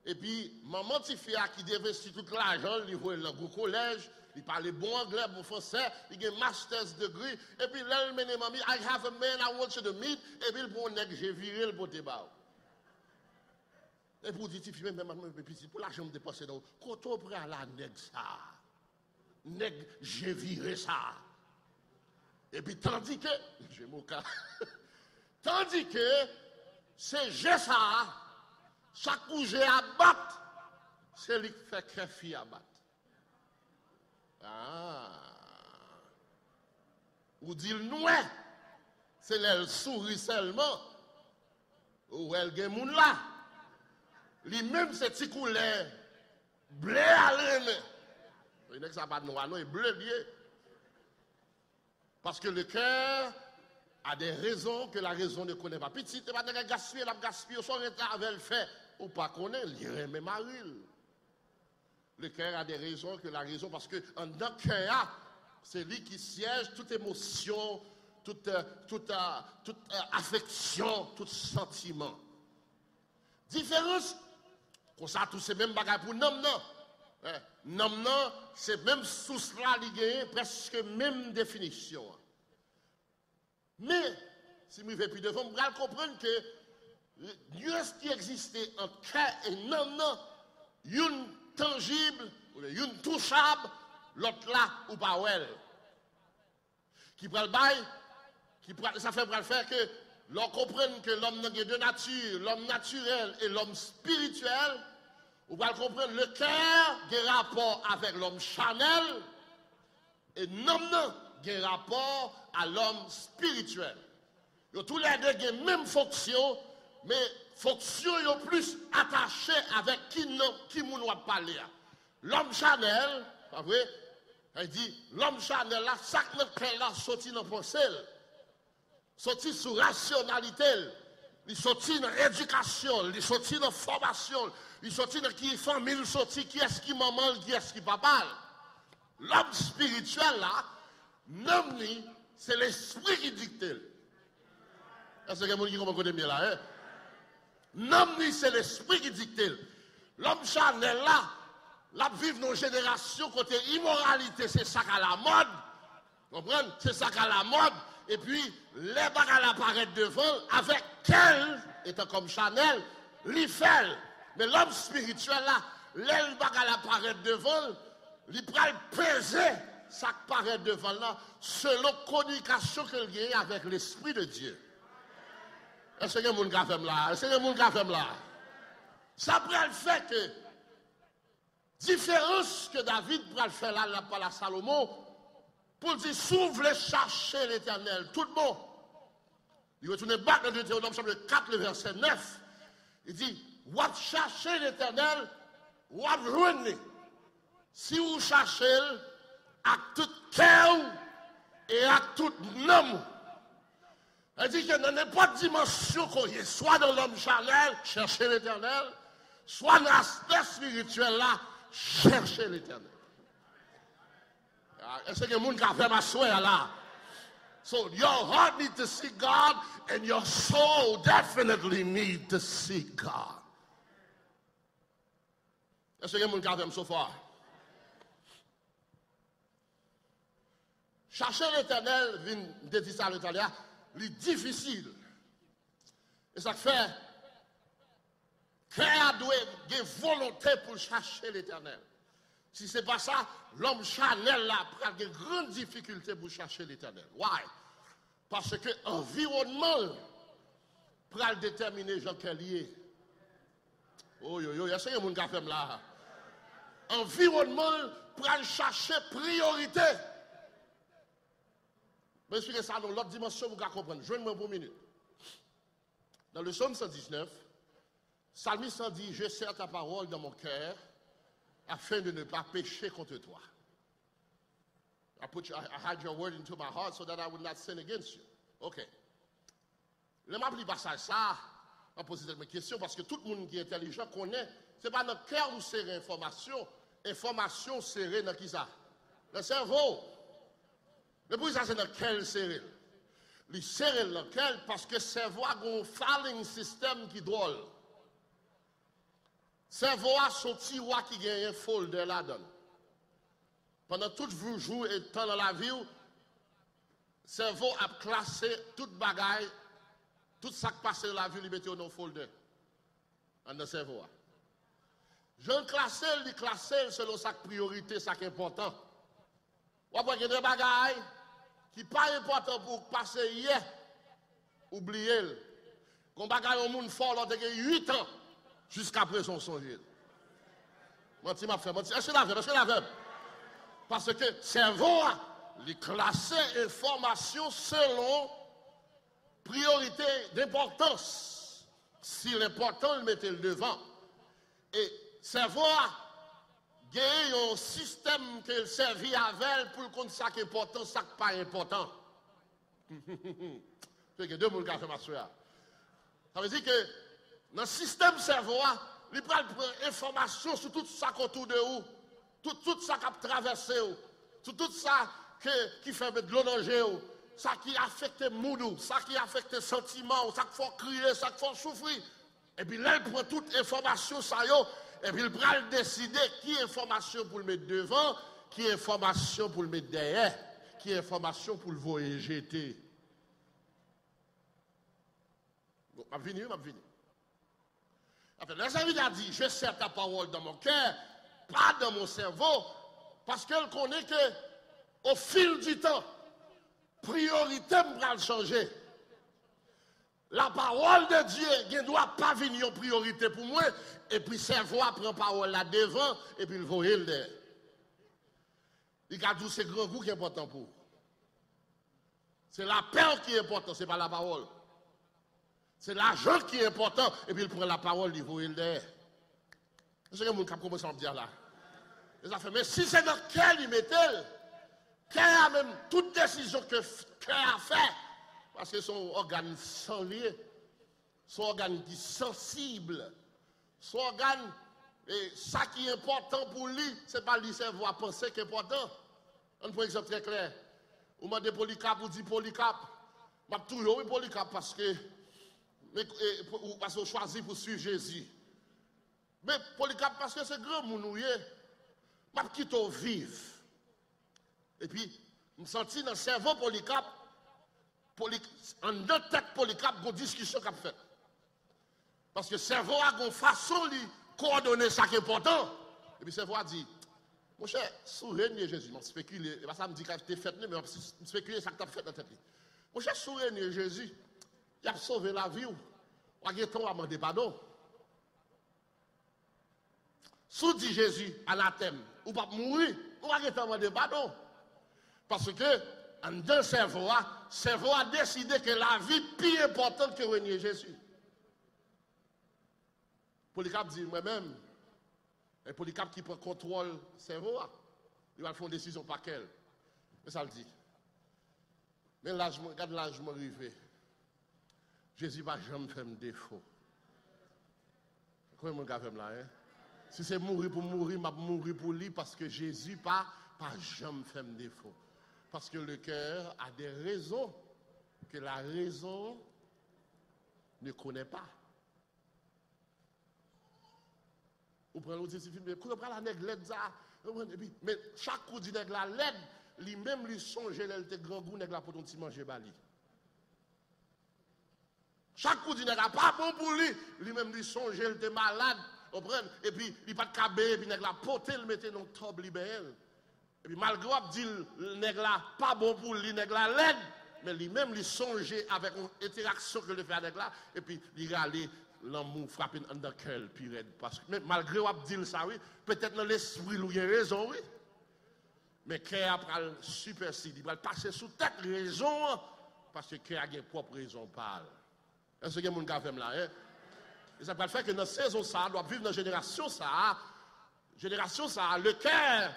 B: Et puis, maman petit fille qui dévestit tout l'argent, il voit dans le collège, il parle bon anglais, bon français, il a un master's degree, et puis là, il mène mamie, I have a man I want you to meet, et puis le bon nèg, j'ai viré le poté bas. Et pour dire, fille, même pour l'argent me dépenser dans, quand on prend la nèg ça, nèg, j'ai viré ça. Et puis, tandis que, j'ai mon cas, tandis que, c'est j'ai ça, chaque coup j'ai à battre, c'est lui qui fait que fille à battre. Ah. Ou dit le noir, c'est elle sourit seulement, ou elle gen moun là. Lui-même, c'est petit couleur, bleu à l'année. Il n'est que ça pas de noir, non, il est bleu lié. Parce que le cœur a des raisons que la raison ne connaît pas. Petit, tu vas gaspiller, la gaspiller, son état avec le fait, ou pas connaître, il remet Maril. Le cœur a des raisons que la raison, parce que en dans le cœur, c'est lui qui siège toute émotion, toute affection, tout sentiment. Différence, comme ça, tous ces mêmes bagages pour nom, non. Non, c'est même sous cela, il y a presque même définition. Mais, si je vais plus devant, vous allez comprendre que Dieu qui existait en cœur et non, une tangible, une touchable, l'autre là ou pas elle. Qui prend le bail, ça fait faire que l'on comprenne que l'homme n'a deux natures, l'homme naturel et l'homme spirituel. Vous allez comprendre le cœur a rapport avec l'homme charnel Et non, il y a un rapport à l'homme spirituel. Ils ont tous les deux les mêmes fonctions, mais fonctions sont plus attachées avec qui nous va parler. L'homme Chanel, pas vrai? Il dit, l'homme Chanel, là, chaque notre là sorti dans le pensée, sorti sur rationalité, il sorti dans l'éducation, il sorti dans la formation, il sorti dans qui famille, il sorti qui est-ce qui maman, qui est-ce qui papa. L'homme spirituel là, l'homme c'est l'esprit qui dicte. Est-ce que vous comprenez côté bien là? L'homme c'est l'esprit qui dicte. L'homme Chanel là, la vivre dans une génération côté immoralité, c'est ça qu'à la mode. Vous comprenez? C'est ça qu'à la mode. Et puis, les bagages apparaissent devant avec elle, étant comme Chanel, l'y fait. Mais l'homme spirituel là, les bagages apparaissent devant, il peut peser ça qui paraît devant là, selon la communication qu'il a avec l'Esprit de Dieu. Est-ce que vous avez là? Est-ce que vous avez là? Ça peut le fait que, différence que David peut faire là par la Salomon, pour dire, s'ouvre les chercher l'Éternel, tout le monde. Il retourne back dans Deutéronome chapitre 4, le verset 9. Il dit, vous cherchez l'Éternel, vous joignez. Si vous cherchez à tout cœur et à tout nom. Elle dit que dans n'importe dimension qu'on y est, soit dans l'homme charnel, cherchez l'Éternel, soit dans l'aspect spirituel là, cherchez l'Éternel. Est-ce que le monde a fait ma souhait là? So your heart needs to see God and your soul definitely needs to see God. Est-ce que le monde a fait so far? Chercher l'Éternel, je dis ça à l'Éternel, c'est difficile. Et ça fait qu'il doit avoir volonté pour chercher l'Éternel. Si ce n'est pas ça, l'homme charnel là prend de grandes difficultés pour chercher l'Éternel. Why? Parce que l'environnement peut déterminer Jean Kelly. Oh yo yo, il y a ce que a fait là. Environnement peut chercher priorité. Je vais expliquer ça dans l'autre dimension pour vous comprendre. Joignez-moi pour une minute. Dans le psaume 119, Psalmiste dit, je serre ta parole dans mon cœur afin de ne pas pécher contre toi. I hide your word into my heart so that I would not sin against you. OK. Je m'applique pas ça, je vais poser des questions parce que tout le monde qui est intelligent connaît, ce n'est pas dans le cœur où c'est l'information. Information serrée dans qui ça? Le cerveau. Mais pour ça, c'est dans quel serré? Le serré dans quel? Parce que le cerveau a un falling system qui est drôle. Le cerveau a sorti qui gagne un folder là-dedans. Pendant tout vos jours et temps dans la vie, le cerveau a classé toute bagaille, tout ça qui passe dans la vie, il met dans un folder. Dans le cerveau. Je le classé selon sa priorité, ça qui est important. Ou après, il y a des bagailles qui ne sont pas importantes pour passer hier, oubliez-le. Quand bagaille au monde fort, il y a 8 ans, jusqu'à présent, son Dieu. Menti m'a fait, menti. Est-ce que la veille? Parce que le cerveau a classé information selon priorité d'importance. Si l'important, il mettait le devant. Et le cerveau a gagné un système qu'il servit avec pour qu'on sache qui est important, ça qui n'est pas important. C'est que deux personnes qui ont fait ma soeur. Ça veut dire que dans le système cerveau, il prend l'information sur tout ça autour de vous, tout ça qui a traversé, tout ça qui fait de l'eau dans le ça qui affecte le mood, ça qui affecte le sentiment, ça qui fait crier, ça qui fait souffrir. Et puis là, il prend toute information, ça y est, et puis il prend décider qui est information pour le mettre devant, qui est information pour le mettre derrière, qui est information pour le voyer jeter. Bon, m'a venu. Après, les amis a dit, je serre ta parole dans mon cœur, pas dans mon cerveau, parce qu'elle connaît que au fil du temps, priorité va changer. La parole de Dieu ne doit pas venir en priorité pour moi, et puis cerveau prend parole là devant, et puis il voit le derrière. Il a dit c'est grand goût qui est important pour. C'est la peur qui est importante, ce n'est pas la parole. C'est l'argent qui est important, et puis il prend la parole, il voit le derrière. C'est ce que mon cap commence à me dire là. Mais si c'est dans le cœur, il met tel, cœur a même toute décision que cœur a fait, parce que son organe sans lié, son organe qui est sensible, son organe, et ça qui est important pour lui, ce n'est pas lui cerveau à penser qui est important. On prend un exemple très clair. Vous demandez Polycarpe, vous dites Polycarpe. Je dis toujours oui Polycarpe parce que vous choisissez pour suivre Jésus. Mais Polycarpe parce que c'est grand mon je quitte au vivre. Et puis, je me sens dans le cerveau Polycarpe, en deux têtes Polycarpe, une discussion qu'a fait. Parce que le cerveau a une façon de coordonner ça qui est important. Et puis le cerveau a dit, mon cher, souvenez Jésus, je spécule, et ça me dit que tu fait, mais je spécule ça que tu as fait dans ta tête. Mon cher, souvenez Jésus, il a sauvé la vie, ou a demandé pardon. Sous dit Jésus, anathème, ou pas mourir, ou a demandé pardon. Parce que, dans le cerveau a décidé que la vie est plus importante que renier Jésus. Polycarpe dit, moi-même, et Polycarpe qui prend contrôle du cerveau, il va faire une décision par quelle. Mais ça le dit. Mais là, regarde là, je m'arrive. Jésus va jamais faire un défaut. Comment mon gars fait là, hein? Si c'est mourir pour mourir, je vais mourir pour lui parce que Jésus pas jamais fait un défaut. Parce que le cœur a des raisons que la raison ne connaît pas. Vous prenez l'autre film, mais quand on prend la nègre l'aide ça, mais chaque coup du nègre la l'aide, lui-même lui songe elle te grand goût nègre la pour ton petit manger bali. Chaque coup du nègre pas bon pour lui-même lui songe elle te malade, vous prenez, et puis il pas de cabé, et puis nègre la poter le mettre dans le top libéral. Et puis malgré dit le nègre là pas bon pour lui nègre la l'aide, mais lui-même lui songe avec une interaction que le fait avec là, et puis il aller l'amour frappe dans le cœur, puis parce que malgré vous dire ça, oui, peut-être dans l'esprit, il y a raison, oui. Mais cœur après superside, il va passer sous tête raison, parce que cœur a une propre raison parle. Est-ce que vous avez là, hein? Et ça va faire que dans cette saison, ça doit vivre dans la génération, ça, le cœur,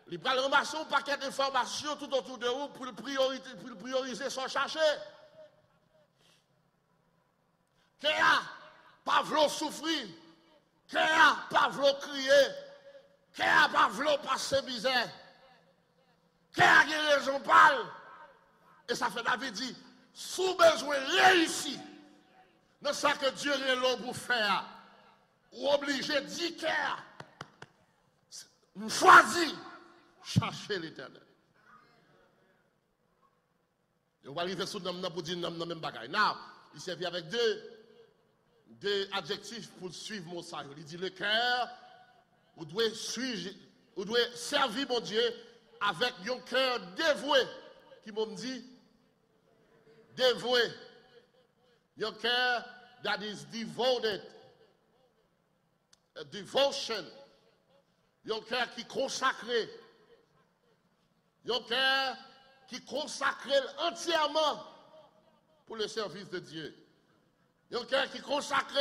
B: il va ramasser un paquet d'informations tout autour de vous pour le prioriser sans chercher. Cœur pas vouloir souffrir, cœur pas vouloir crier, cœur pas vouloir passer misère, cœur a raison parle. Et ça fait David dit, sous besoin réussi, dans ça que Dieu est là pour faire, ou obligé de dire cœur, choisis, chercher l'éternel. Et on va arriver sous nom pour dire nom même bagaille. Now, il servit avec deux adjectifs pour suivre mon salut. Il dit le cœur, vous devez servir mon Dieu avec un cœur dévoué. Qui m'a dit dévoué. Un cœur that is devoted. A devotion. Un cœur qui est consacré. Un cœur qui est consacré entièrement pour le service de Dieu. Il y a un cœur qui est consacré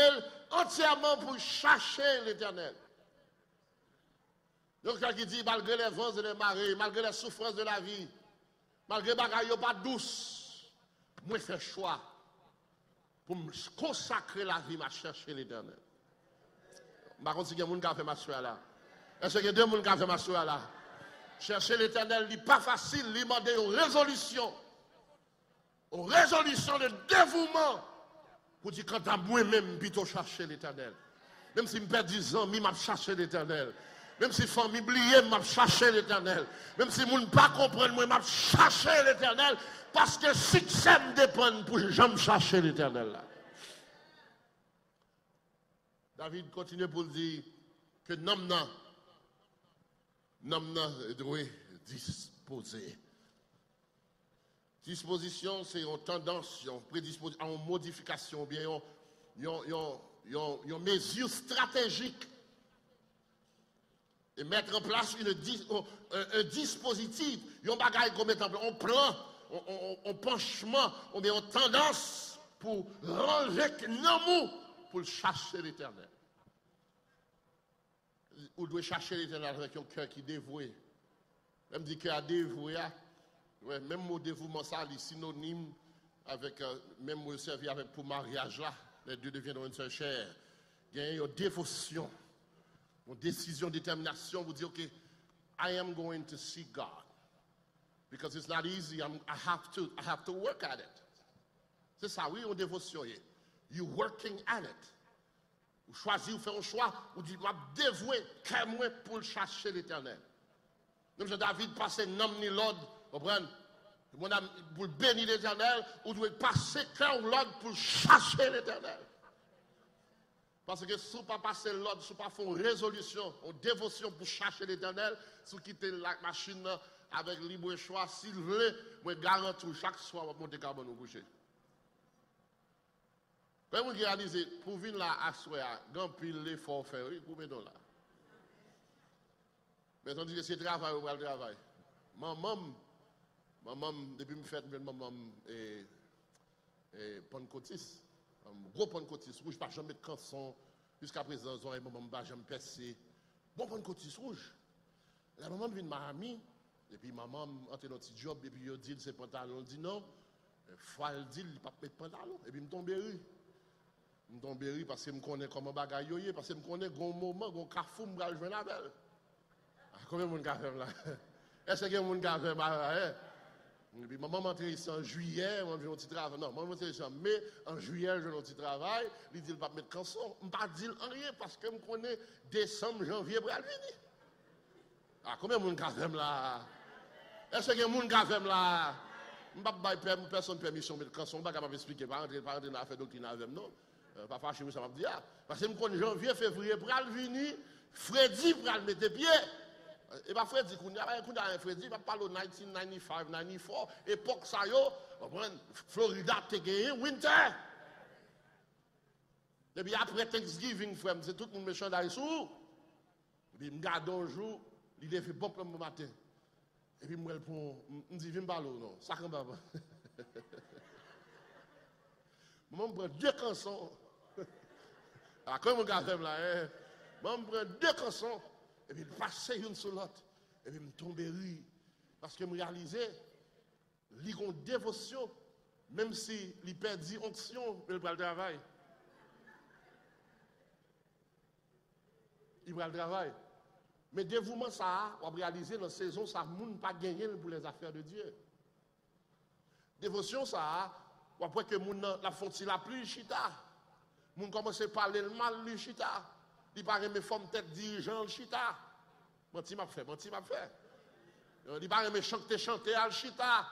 B: entièrement pour chercher l'éternel. Il y a un cœur qui dit, malgré les vents et les marées, malgré les souffrances de la vie, malgré les bagailles pas douces, moi je fais choix pour me consacrer la vie à chercher l'éternel. Je ne sais pas si il y a des gens qui ont fait ma soeur là. Est-ce qu'il y a deux gens qui ont fait ma soeur là? Chercher l'éternel n'est pas facile, il demande une résolution de dévouement. Pour dire quand à moi-même, plutôt chercher l'éternel. Même si je perds 10 ans, je vais chercher l'éternel. Même si la famille oubliée, je vais chercher l'éternel. Même si je ne pas comprendre, je vais chercher l'éternel. Parce que succès me dépend pour jamais chercher l'éternel. David continue pour dire que Namna doit disposer. Disposition, c'est une tendance, une prédisposition, une modification, bien une mesure stratégique Et mettre en place un dispositif, un bagage qu'on met en place, on prend, on penchement, on met en tendance pour ranger l'amour, pour chercher l'éternel. Vous devez chercher l'éternel avec un cœur qui est dévoué. Même dit cœur dévoué, ouais, même mot dévouement, ça est synonyme avec, même mot servi avec pour mariage là, les deux deviendront une seule chair. Il y a une dévotion. Une décision, détermination, vous dire, OK, I am going to see God. Because it's not easy, I have to work at it. C'est ça, oui, une dévotion. You working at it. Vous choisissez, vous faites un choix, vous dites, je vais dévouer moi pour chercher l'éternel. Même si David passait nom ni l'ordre, vous comprenez? Pour bénir l'éternel, vous devez passer cœur l'ordre pour chercher l'éternel. Parce que si vous ne pas passer l'ordre, si vous ne pas faire une résolution, une dévotion pour chercher l'éternel, si vous quittez la machine avec libre choix, s'il veut, vous garantissez chaque soir, vous montez carbone au coucher. Quand vous réalisez, pour venir là à soir, grand pile l'effort faire, oui, vous mettez là. Mais on dit que c'est travail, ou pas le travail. Maman, depuis que je fais maman, Pentecôtiste. Gros Pentecôtiste rouge, pas jamais de canson. Jusqu'à présent, maman pas jamais percé. Bon Pentecôtiste rouge. La maman vient de Miami, et puis maman entre dans un petit job, et puis il dit c'est pantalon. Il dit non, faut le dire, il ne pas mettre pantalon. Et puis il me tombe rire. Je tombe rire parce que je connais comment bagaille yoye, parce que je connais un moment, un carrefour, je vais jouer avec. Combien de monde a fait là? Est-ce que y a monde qui a fait ça? Et puis, maman m'entre ici en juillet, on fait un petit travail. Non, maman m'entre ici en mai, en juillet, je fais un petit travail. Il dit, il ne va pas mettre canson. Je ne vais pas dire rien parce que je connais décembre, janvier, pour venir. Ah, combien de monde a fait là? Est-ce qu'il y a monde qui a fait là? Je ne vais pas donner personne permission de mettre canson. Je ne vais pas expliquer, pas rentrer dans l'affaire doctrine avec non. Pas fâché, ça va me dire. Parce que je connais janvier, février, pour venir, Freddy pour mettre pied. Et pas Freddy, quand il y a un Freddy, il va parler de 1995, 1994, époque ça yo, Florida te gagné, winter. Et puis après Thanksgiving, frère, c'est tout le monde méchant d'aller sous. Et puis, je garde un jour, il est fait bon le matin. Et puis, je me dis, viens me parler, non, ça quand même. Moi, je prends 2 cançons. Ah, comme on garde là, hein. Moi, je prends 2 cançons. Et puis, je passe une sur l'autre. Et puis, je tombe rire. Parce que je réalise, il y a une dévotion, même si il perd onction, il va le travail. Il va le travail. Mais dévouement, ça, on va réaliser dans la saison, ça ne pas gagner pour les affaires de Dieu. Dévotion, ça, on va que la fonction la plus chita. Moun commence à parler le mal, lui chita. Il paraît mes femmes tête dirigeant le chita. Menti m'a fait. Il paraît mes chanter al chita.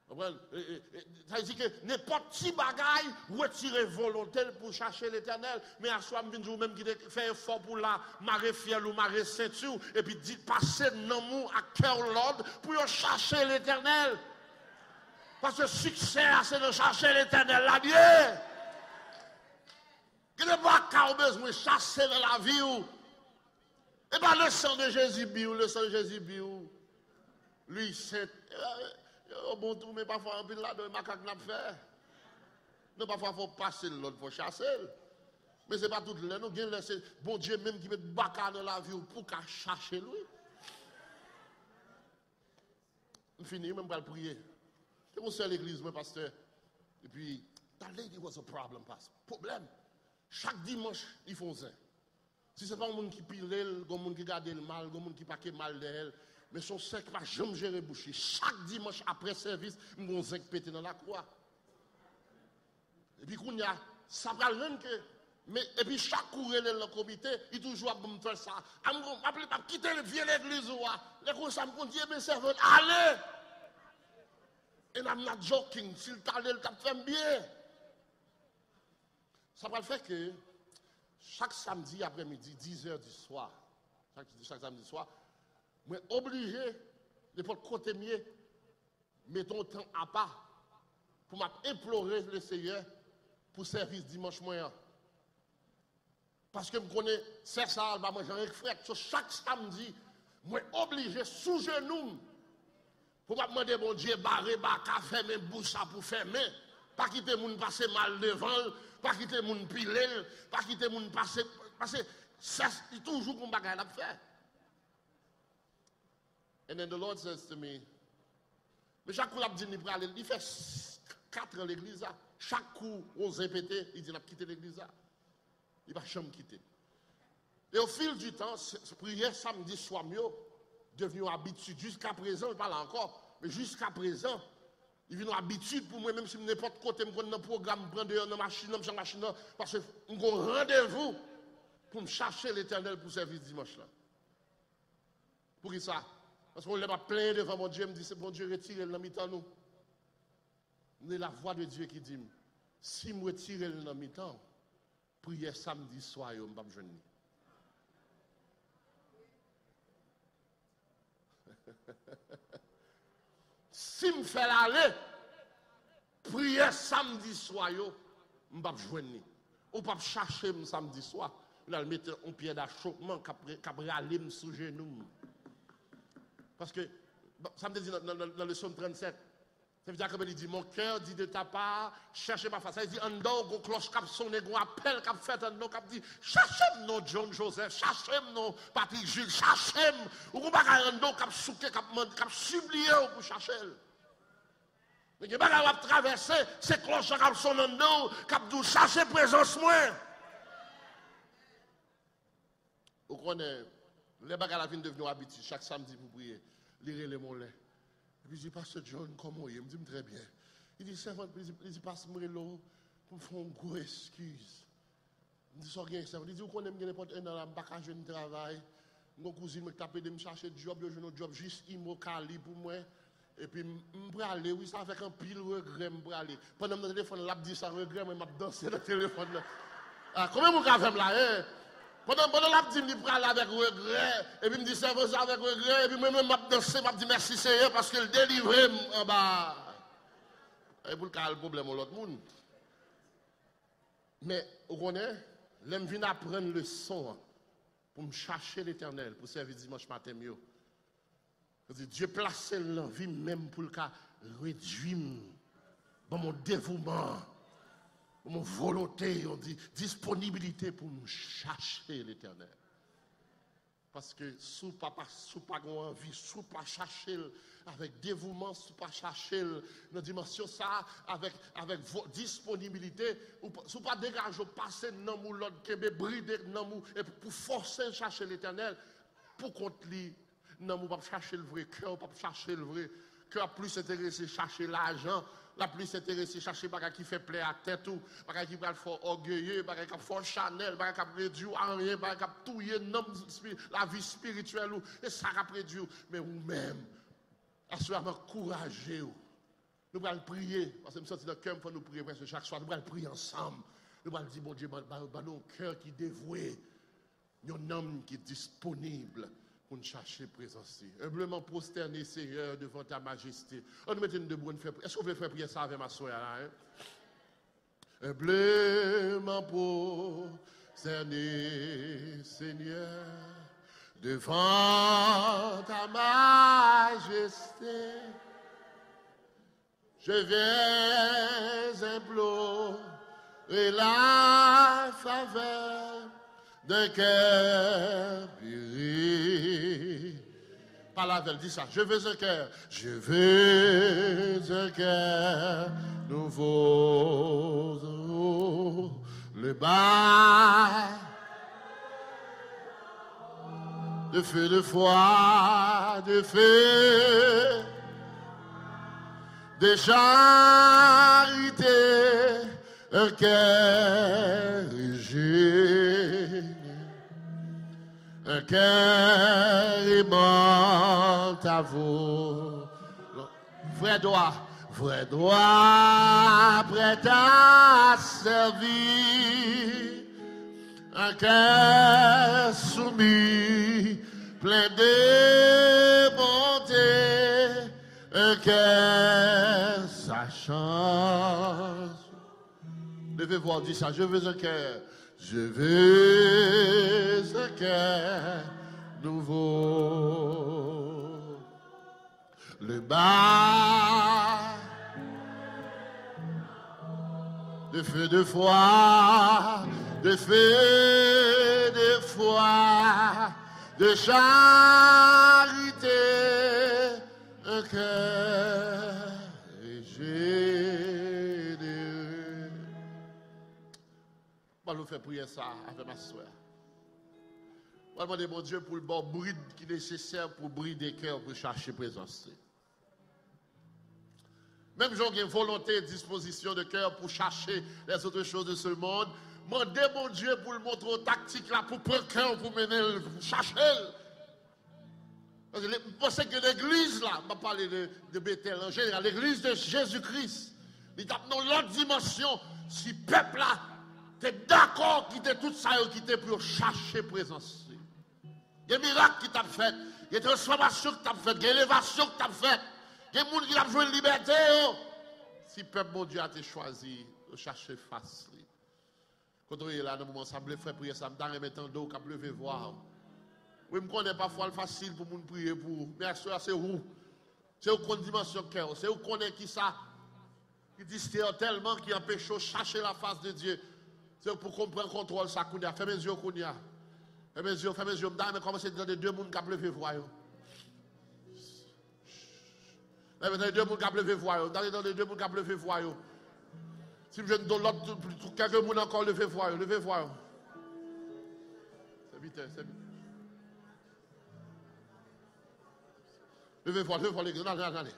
B: Ça veut dire que n'importe qui bagaille retirer volontaire pour chercher l'éternel. Mais à soi, je même qui fait effort pour la marée fière ou marée ceinture. Et puis dit passer l'amour à cœur l'ordre pour chercher l'éternel. Parce que le succès, c'est de chercher l'éternel. La Dieu. Qui ne pas qu'à besoin de chasser dans la vie. Et pas le sang de Jésus, le sang de Jésus, lui, c'est. Bon tout, mais parfois, on peut là, de macaque n'a fait. Non, parfois, il faut passer l'autre pour chasser. Mais ce n'est pas tout le monde. C'est bon Dieu même qui met baka dans la vie pour qu'à chercher lui. On finit, même pas le prier. C'est mon seul église, mon pasteur. Et puis, that lady was a problem, pastor. Problème. Chaque dimanche, ils font ça. Si ce n'est pas un monde qui pile, un monde qui garde le mal, un monde qui paque mal d'elle, mais son sec va jamais gérer boucher. Chaque dimanche après service, mon zinc pété dans la croix. Et puis, il y a, ça va le même que. Mais, et puis, chaque courrier dans le comité, il toujours me faire ça. Je vais quitter le vieux l'église. Les gens ça me dit, mes serveurs, allez! Et I'm not joking. S'il t'a allé, il t'a fait bien. Ça va le faire que chaque samedi après-midi, 10h du soir, chaque samedi soir, je suis obligé de faire côté mieux, mettons temps à part pour m'implorer le Seigneur pour service dimanche moyen. Parce que je connais, c'est ça, je vais manger avec frère. Chaque samedi, je suis obligé, sous genou, pour ne pas demander bon Dieu, barrer, café, fermer, bouche pour fermer. Pas quitter les gens passer mal devant, pas quitter les gens piler, pas quitter les gens passer. Parce que c'est toujours qu'on va faire. And then the Lord says to me, mais chaque coup, il fait 4 ans l'église. Chaque coup, on se répète, il dit, il a quitté l'église. Il ne va jamais quitter. Et au fil du temps, prière samedi soir mieux, devenu une habitude. Jusqu'à présent, je parle encore, mais jusqu'à présent, il vient une habitude pour moi, même si n'importe côté, je prends un programme, je prends dans machine, parce que j'ai un rendez-vous pour me chercher l'Éternel pour servir dimanche là. Pour qui ça? Parce qu'on l'a plein devant mon Dieu, me dit, c'est bon Dieu, retire le mi-temps nous. C'est la voix de Dieu qui dit, si je retire le mi-temps, prière samedi soir, je ne vais pas me joindre. Si je fais l'aller, prière samedi soir, je ne vais pas me joindre. Ou pas chercher samedi soir. Je vais mettre un pied d'achoppement, qui va aller sous genou. Parce que, ça me dit dans le psaume 37, ça veut dire qu'il dit, mon cœur dit de ta part, cherchez ma face. Ça veut dire, en dehors, on cloche cap sonne, on appelle cap fait, en dehors, cap dit, cherchez-moi John Joseph, cherchez-moi Patrick Jules, cherchez-moi, ou qu'on va en dehors, cap souquer, cap supplier pour chercher. Mais il va traverser, ces cloches cap sonne en dehors, cap dit, cherchez présence moi. Vous connaissez, les bagages viennent devenir habitués chaque samedi pour prier, lire les mollets. Et puis je dis, Pasteur John, comment il me dit très bien. Il dit, servant, il dit, passe-moi l'eau pour me faire une grosse excuse. Il dit, ça rien, servant. Il dit, vous connaissez n'importe un an, je ne travail. Mon cousin me tapé de me chercher de job, je job juste immocali pour moi. Et puis, je peux aller, oui, ça fait un pile regret, je peux aller. Pendant que mon téléphone, l'a dit ça regret, mais je vais danser le téléphone. Ah, comment vous avez fait là, hein? Pendant la petite, je prends avec regret, et puis je me dis, c'est vous avec regret, et puis moi-même, je danse, je dis merci Seigneur, parce que le délivré en bas. Et pour le problème de l'autre monde. Mais, vous connaissez, je viens apprendre le son pour me chercher l'Éternel, pour servir dimanche matin mieux. Dieu place l'envie même pour le cas réduire dans mon dévouement. Mon volonté, on dit disponibilité pour me chercher l'Éternel. Parce que sous pas envie, sous pas chercher avec dévouement, sous pas chercher dans dimension ça avec disponibilité, ou sous pas dégager passer dans mon l'autre qui est bridé dans mon et pour forcer chercher l'Éternel pour contre lui non pas chercher le vrai cœur, pas chercher le vrai cœur plus intéressé chercher l'argent. La plus intéressée, chercher des qui fait plaisir à tête ou des qui va faire orgueilleux, des qui fait Chanel, des qui réduit à rien, des qui touiller la vie spirituelle et ça a réduit. Mais vous-même, assurément courageux. Nous allons prier, parce que nous sommes dans le cœur pour nous prier presque chaque soir. Nous allons prier ensemble. Nous allons dire, bon Dieu, un cœur qui est dévoué, un homme qui est disponible. Pour nous chercher présence. Humblement prosterné, Seigneur, devant ta majesté. On nous met une debout. Est-ce qu'on peut faire prier ça avec ma soeur là? Hein? Humblement prosterné, Seigneur, devant ta majesté. Je viens implorer la faveur d'un cœur pur. Par la veille, dis ça. Je veux un cœur. Je veux un cœur nouveau. Le bail de feu, de foi, de feu, de charité, un cœur gêné. Un cœur aimant à vous. Vrai droit, prêt à servir. Un cœur soumis, plein de bonté. Un cœur sachant. Devez voir, dit ça, je veux un cœur. Je veux un cœur nouveau. Le bas de feu de foi, de feu de foi, de charité, un cœur généreux. On va nous faire prier ça avec ma soeur. On va demander mon Dieu pour le bon bride qui est nécessaire pour brider des cœurs pour chercher présence. Même si j'ai une volonté et disposition de cœur pour chercher les autres choses de ce monde, demandez mon Dieu pour le montrer aux tactiques là, pour prendre cœur, pour mener, pour chercher. Parce que je pense que l'église là, on va parler de Bethel en général, l'église de Jésus-Christ, il a dans l'autre dimension, si le peuple là, est d'accord quitter tout ça, quitter pour chercher présence. Il y a des miracles qui t'a fait, il y a des transformations qui t'a fait, il y a des élévations qui t'a fait. Il y a des gens qui ont joué la liberté. Si le peuple, mon Dieu, a été choisi, de chercher face. Quand on est là, dans le moment, ça me fait prier, ça me donne un temps d'eau, qui a levé voir. Oui, je ne connais pas fois facile pour nous prier pour. Mais c'est où? C'est où qu'on dimension de cœur? C'est où qu'on est qui ça? Qui distrait tellement, qui empêche de chercher la face de Dieu. C'est pour qu'on prenne contrôle ça. Fais mes yeux, Kounia. Fais mes yeux, je me donne, mais comment c'est dans les deux mondes qui ont levé voir? Dans les deux mondes qui ont levé voir. Dans les deux mondes qui ont levé voir. Si je donne l'autre, quelques monde encore levé voir. Levez voir. C'est vite, c'est vite. Levez voir, les gars. Allez.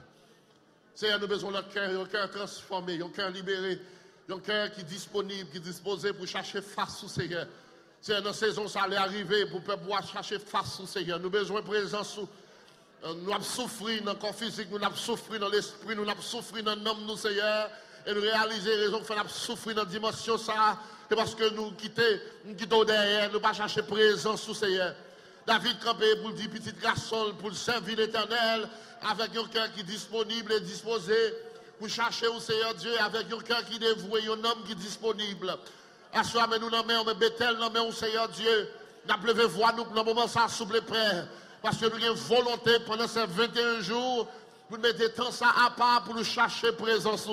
B: Seigneur, nous avons besoin de cœur, un cœur transformé, un cœur libéré, un cœur qui est disponible, qui est disposé pour chercher face au Seigneur. Seigneur, dans la saison, ça allait arriver pour pouvoir chercher face au Seigneur. Nous avons besoin de présence. Nous avons souffert dans le corps physique, nous avons souffert dans l'esprit, nous avons souffert dans l'homme, nous, Seigneur. Et nous réaliser les raisons que nous avons souffert dans la dimension, ça. C'est parce que nous quittons derrière, nous ne pas chercher présence au Seigneur. David campé pour dire petit garçon, pour servir l'Éternel, avec un cœur qui est disponible et disposé, pour chercher au Seigneur Dieu, avec un cœur qui est dévoué, un homme qui est disponible. À ce moment, nous nommons Bethel, nous nommons au Seigneur Dieu. Nous avons levé voir nous, dans le moment, ça souple près. Parce que nous avons une volonté pendant ces 21 jours, pour mettre temps ça à part, pour nous chercher présence.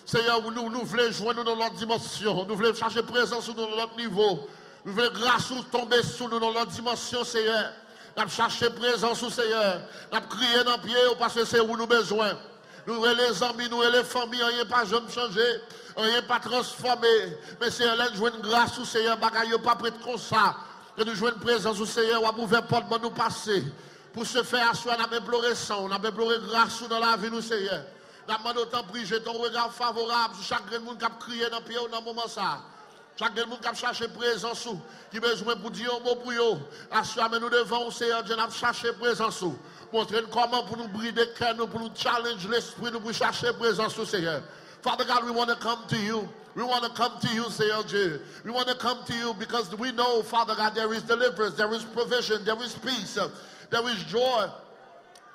B: Seigneur, nous voulons joindre dans notre dimension, nous voulons chercher présence dans notre niveau. Nous voulons grâce tomber sur nous dans notre dimension, Seigneur. Nous avons cherché présence au Seigneur. Nous avons crié dans le pied parce que c'est où nous avons besoin. Nous avons les amis, nous avons les familles, rien pas jamais changé, rien pas transformé. Mais Seigneur, nous jouons une grâce au Seigneur, bagaille pas prêt comme ça. Que nous jouons une présence au Seigneur, on a ouvert porte pour nous passer. Pour se faire asseoir, on a imploré ça, on a imploré grâce dans la vie, nous, Seigneur. Nous avons demandé autant prier, ton regard favorable sur chaque monde qui a crié dans le pied dans le moment ça. Chaque monde qui a cherché présence, qui a besoin pour dire un mot pour eux. Assoir, mais nous devons, Seigneur Dieu, nous avons cherché présence. Montrer comment pour nous brider le cœur, pour nous challenge l'esprit, nous pour chercher présence, Seigneur. Father God, we want to come to you. We want to come to you, Seigneur Dieu. We want to come to you because we know, Father God, there is deliverance, there is provision, there is peace, there is joy,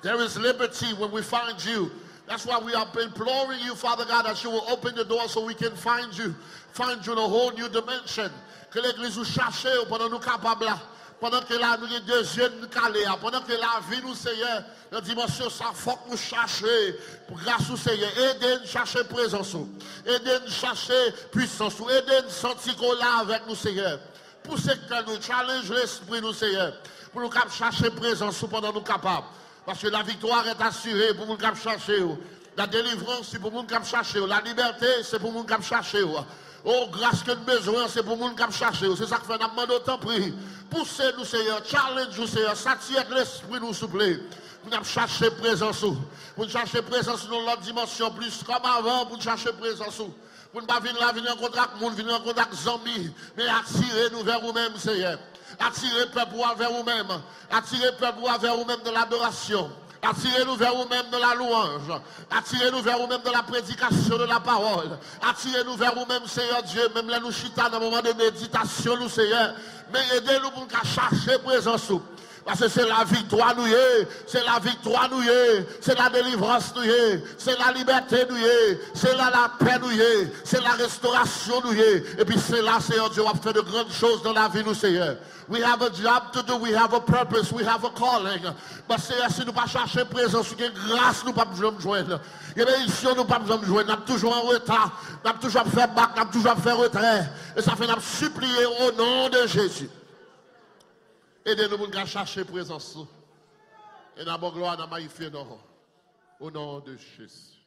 B: there is liberty when we find you. That's why we are imploring you, Father God, that you will open the door so we can find you in a whole new dimension. Que l'église nous cherche pendant nous capables là. Pendant que là, nous avons deux jeunes calés, pendant que la vie nous, Seigneur, la dimension, ça faut que nous cherchions, grâce au Seigneur, aidez-nous chercher présence, aidez-nous chercher puissance, aidez-nous sentir qu'on est là avec nous, Seigneur. Pour ce que nous challenge l'esprit, nous, Seigneur, pour nous chercher présence pendant nous capables. Parce que la victoire est assurée pour nous chercher. La délivrance, c'est pour nous chercher. La liberté, c'est pour nous chercher. Oh, grâce que nous besoin, c'est pour nous chercher. C'est ça que fait nous demander autant prix. Poussez-nous, Seigneur, challenge-nous, Seigneur, satisfaites l'esprit, nous, s'il vous plaît. Nous avons cherché présence. Pour nous chercher présence dans l'autre dimension, plus comme avant, pour nous chercher présence. Pour ne pas venir là, venir en contact avec nous, venir en contact avec les amis, mais attirez-nous vers vous-même, Seigneur. Attirez le peuple vers vous-même. Attirez le peuple vers vous-même de l'adoration. Attirez-nous vers vous-même de la louange. Attirez-nous vers vous-même de la prédication de la parole. Attirez-nous vers vous-même, Seigneur Dieu. Même là, nous chita dans un moment de méditation, nous, Seigneur. Mais aidez-nous pour nous chercher présence. Parce que c'est la victoire nous, c'est la victoire nous, c'est la délivrance nous, c'est la liberté nous, c'est la paix nous, c'est la restauration nous. Et puis c'est là, Seigneur Dieu, on va faire de grandes choses dans la vie nous, Seigneur. We have a job to do, we have a purpose, we have a calling. Mais Seigneur, si nous ne pas chercher présence, grâce nous ne pas besoin de joindre. Et bénédiction nous ne pas besoin de joindre. Nous sommes toujours en retard, nous sommes toujours fait bac, nous sommes toujours fait retrait. Et ça fait nous supplier au nom de Jésus. Aidez-nous à chercher présence. Et d'abord gloire à magnifier au nom de Jésus.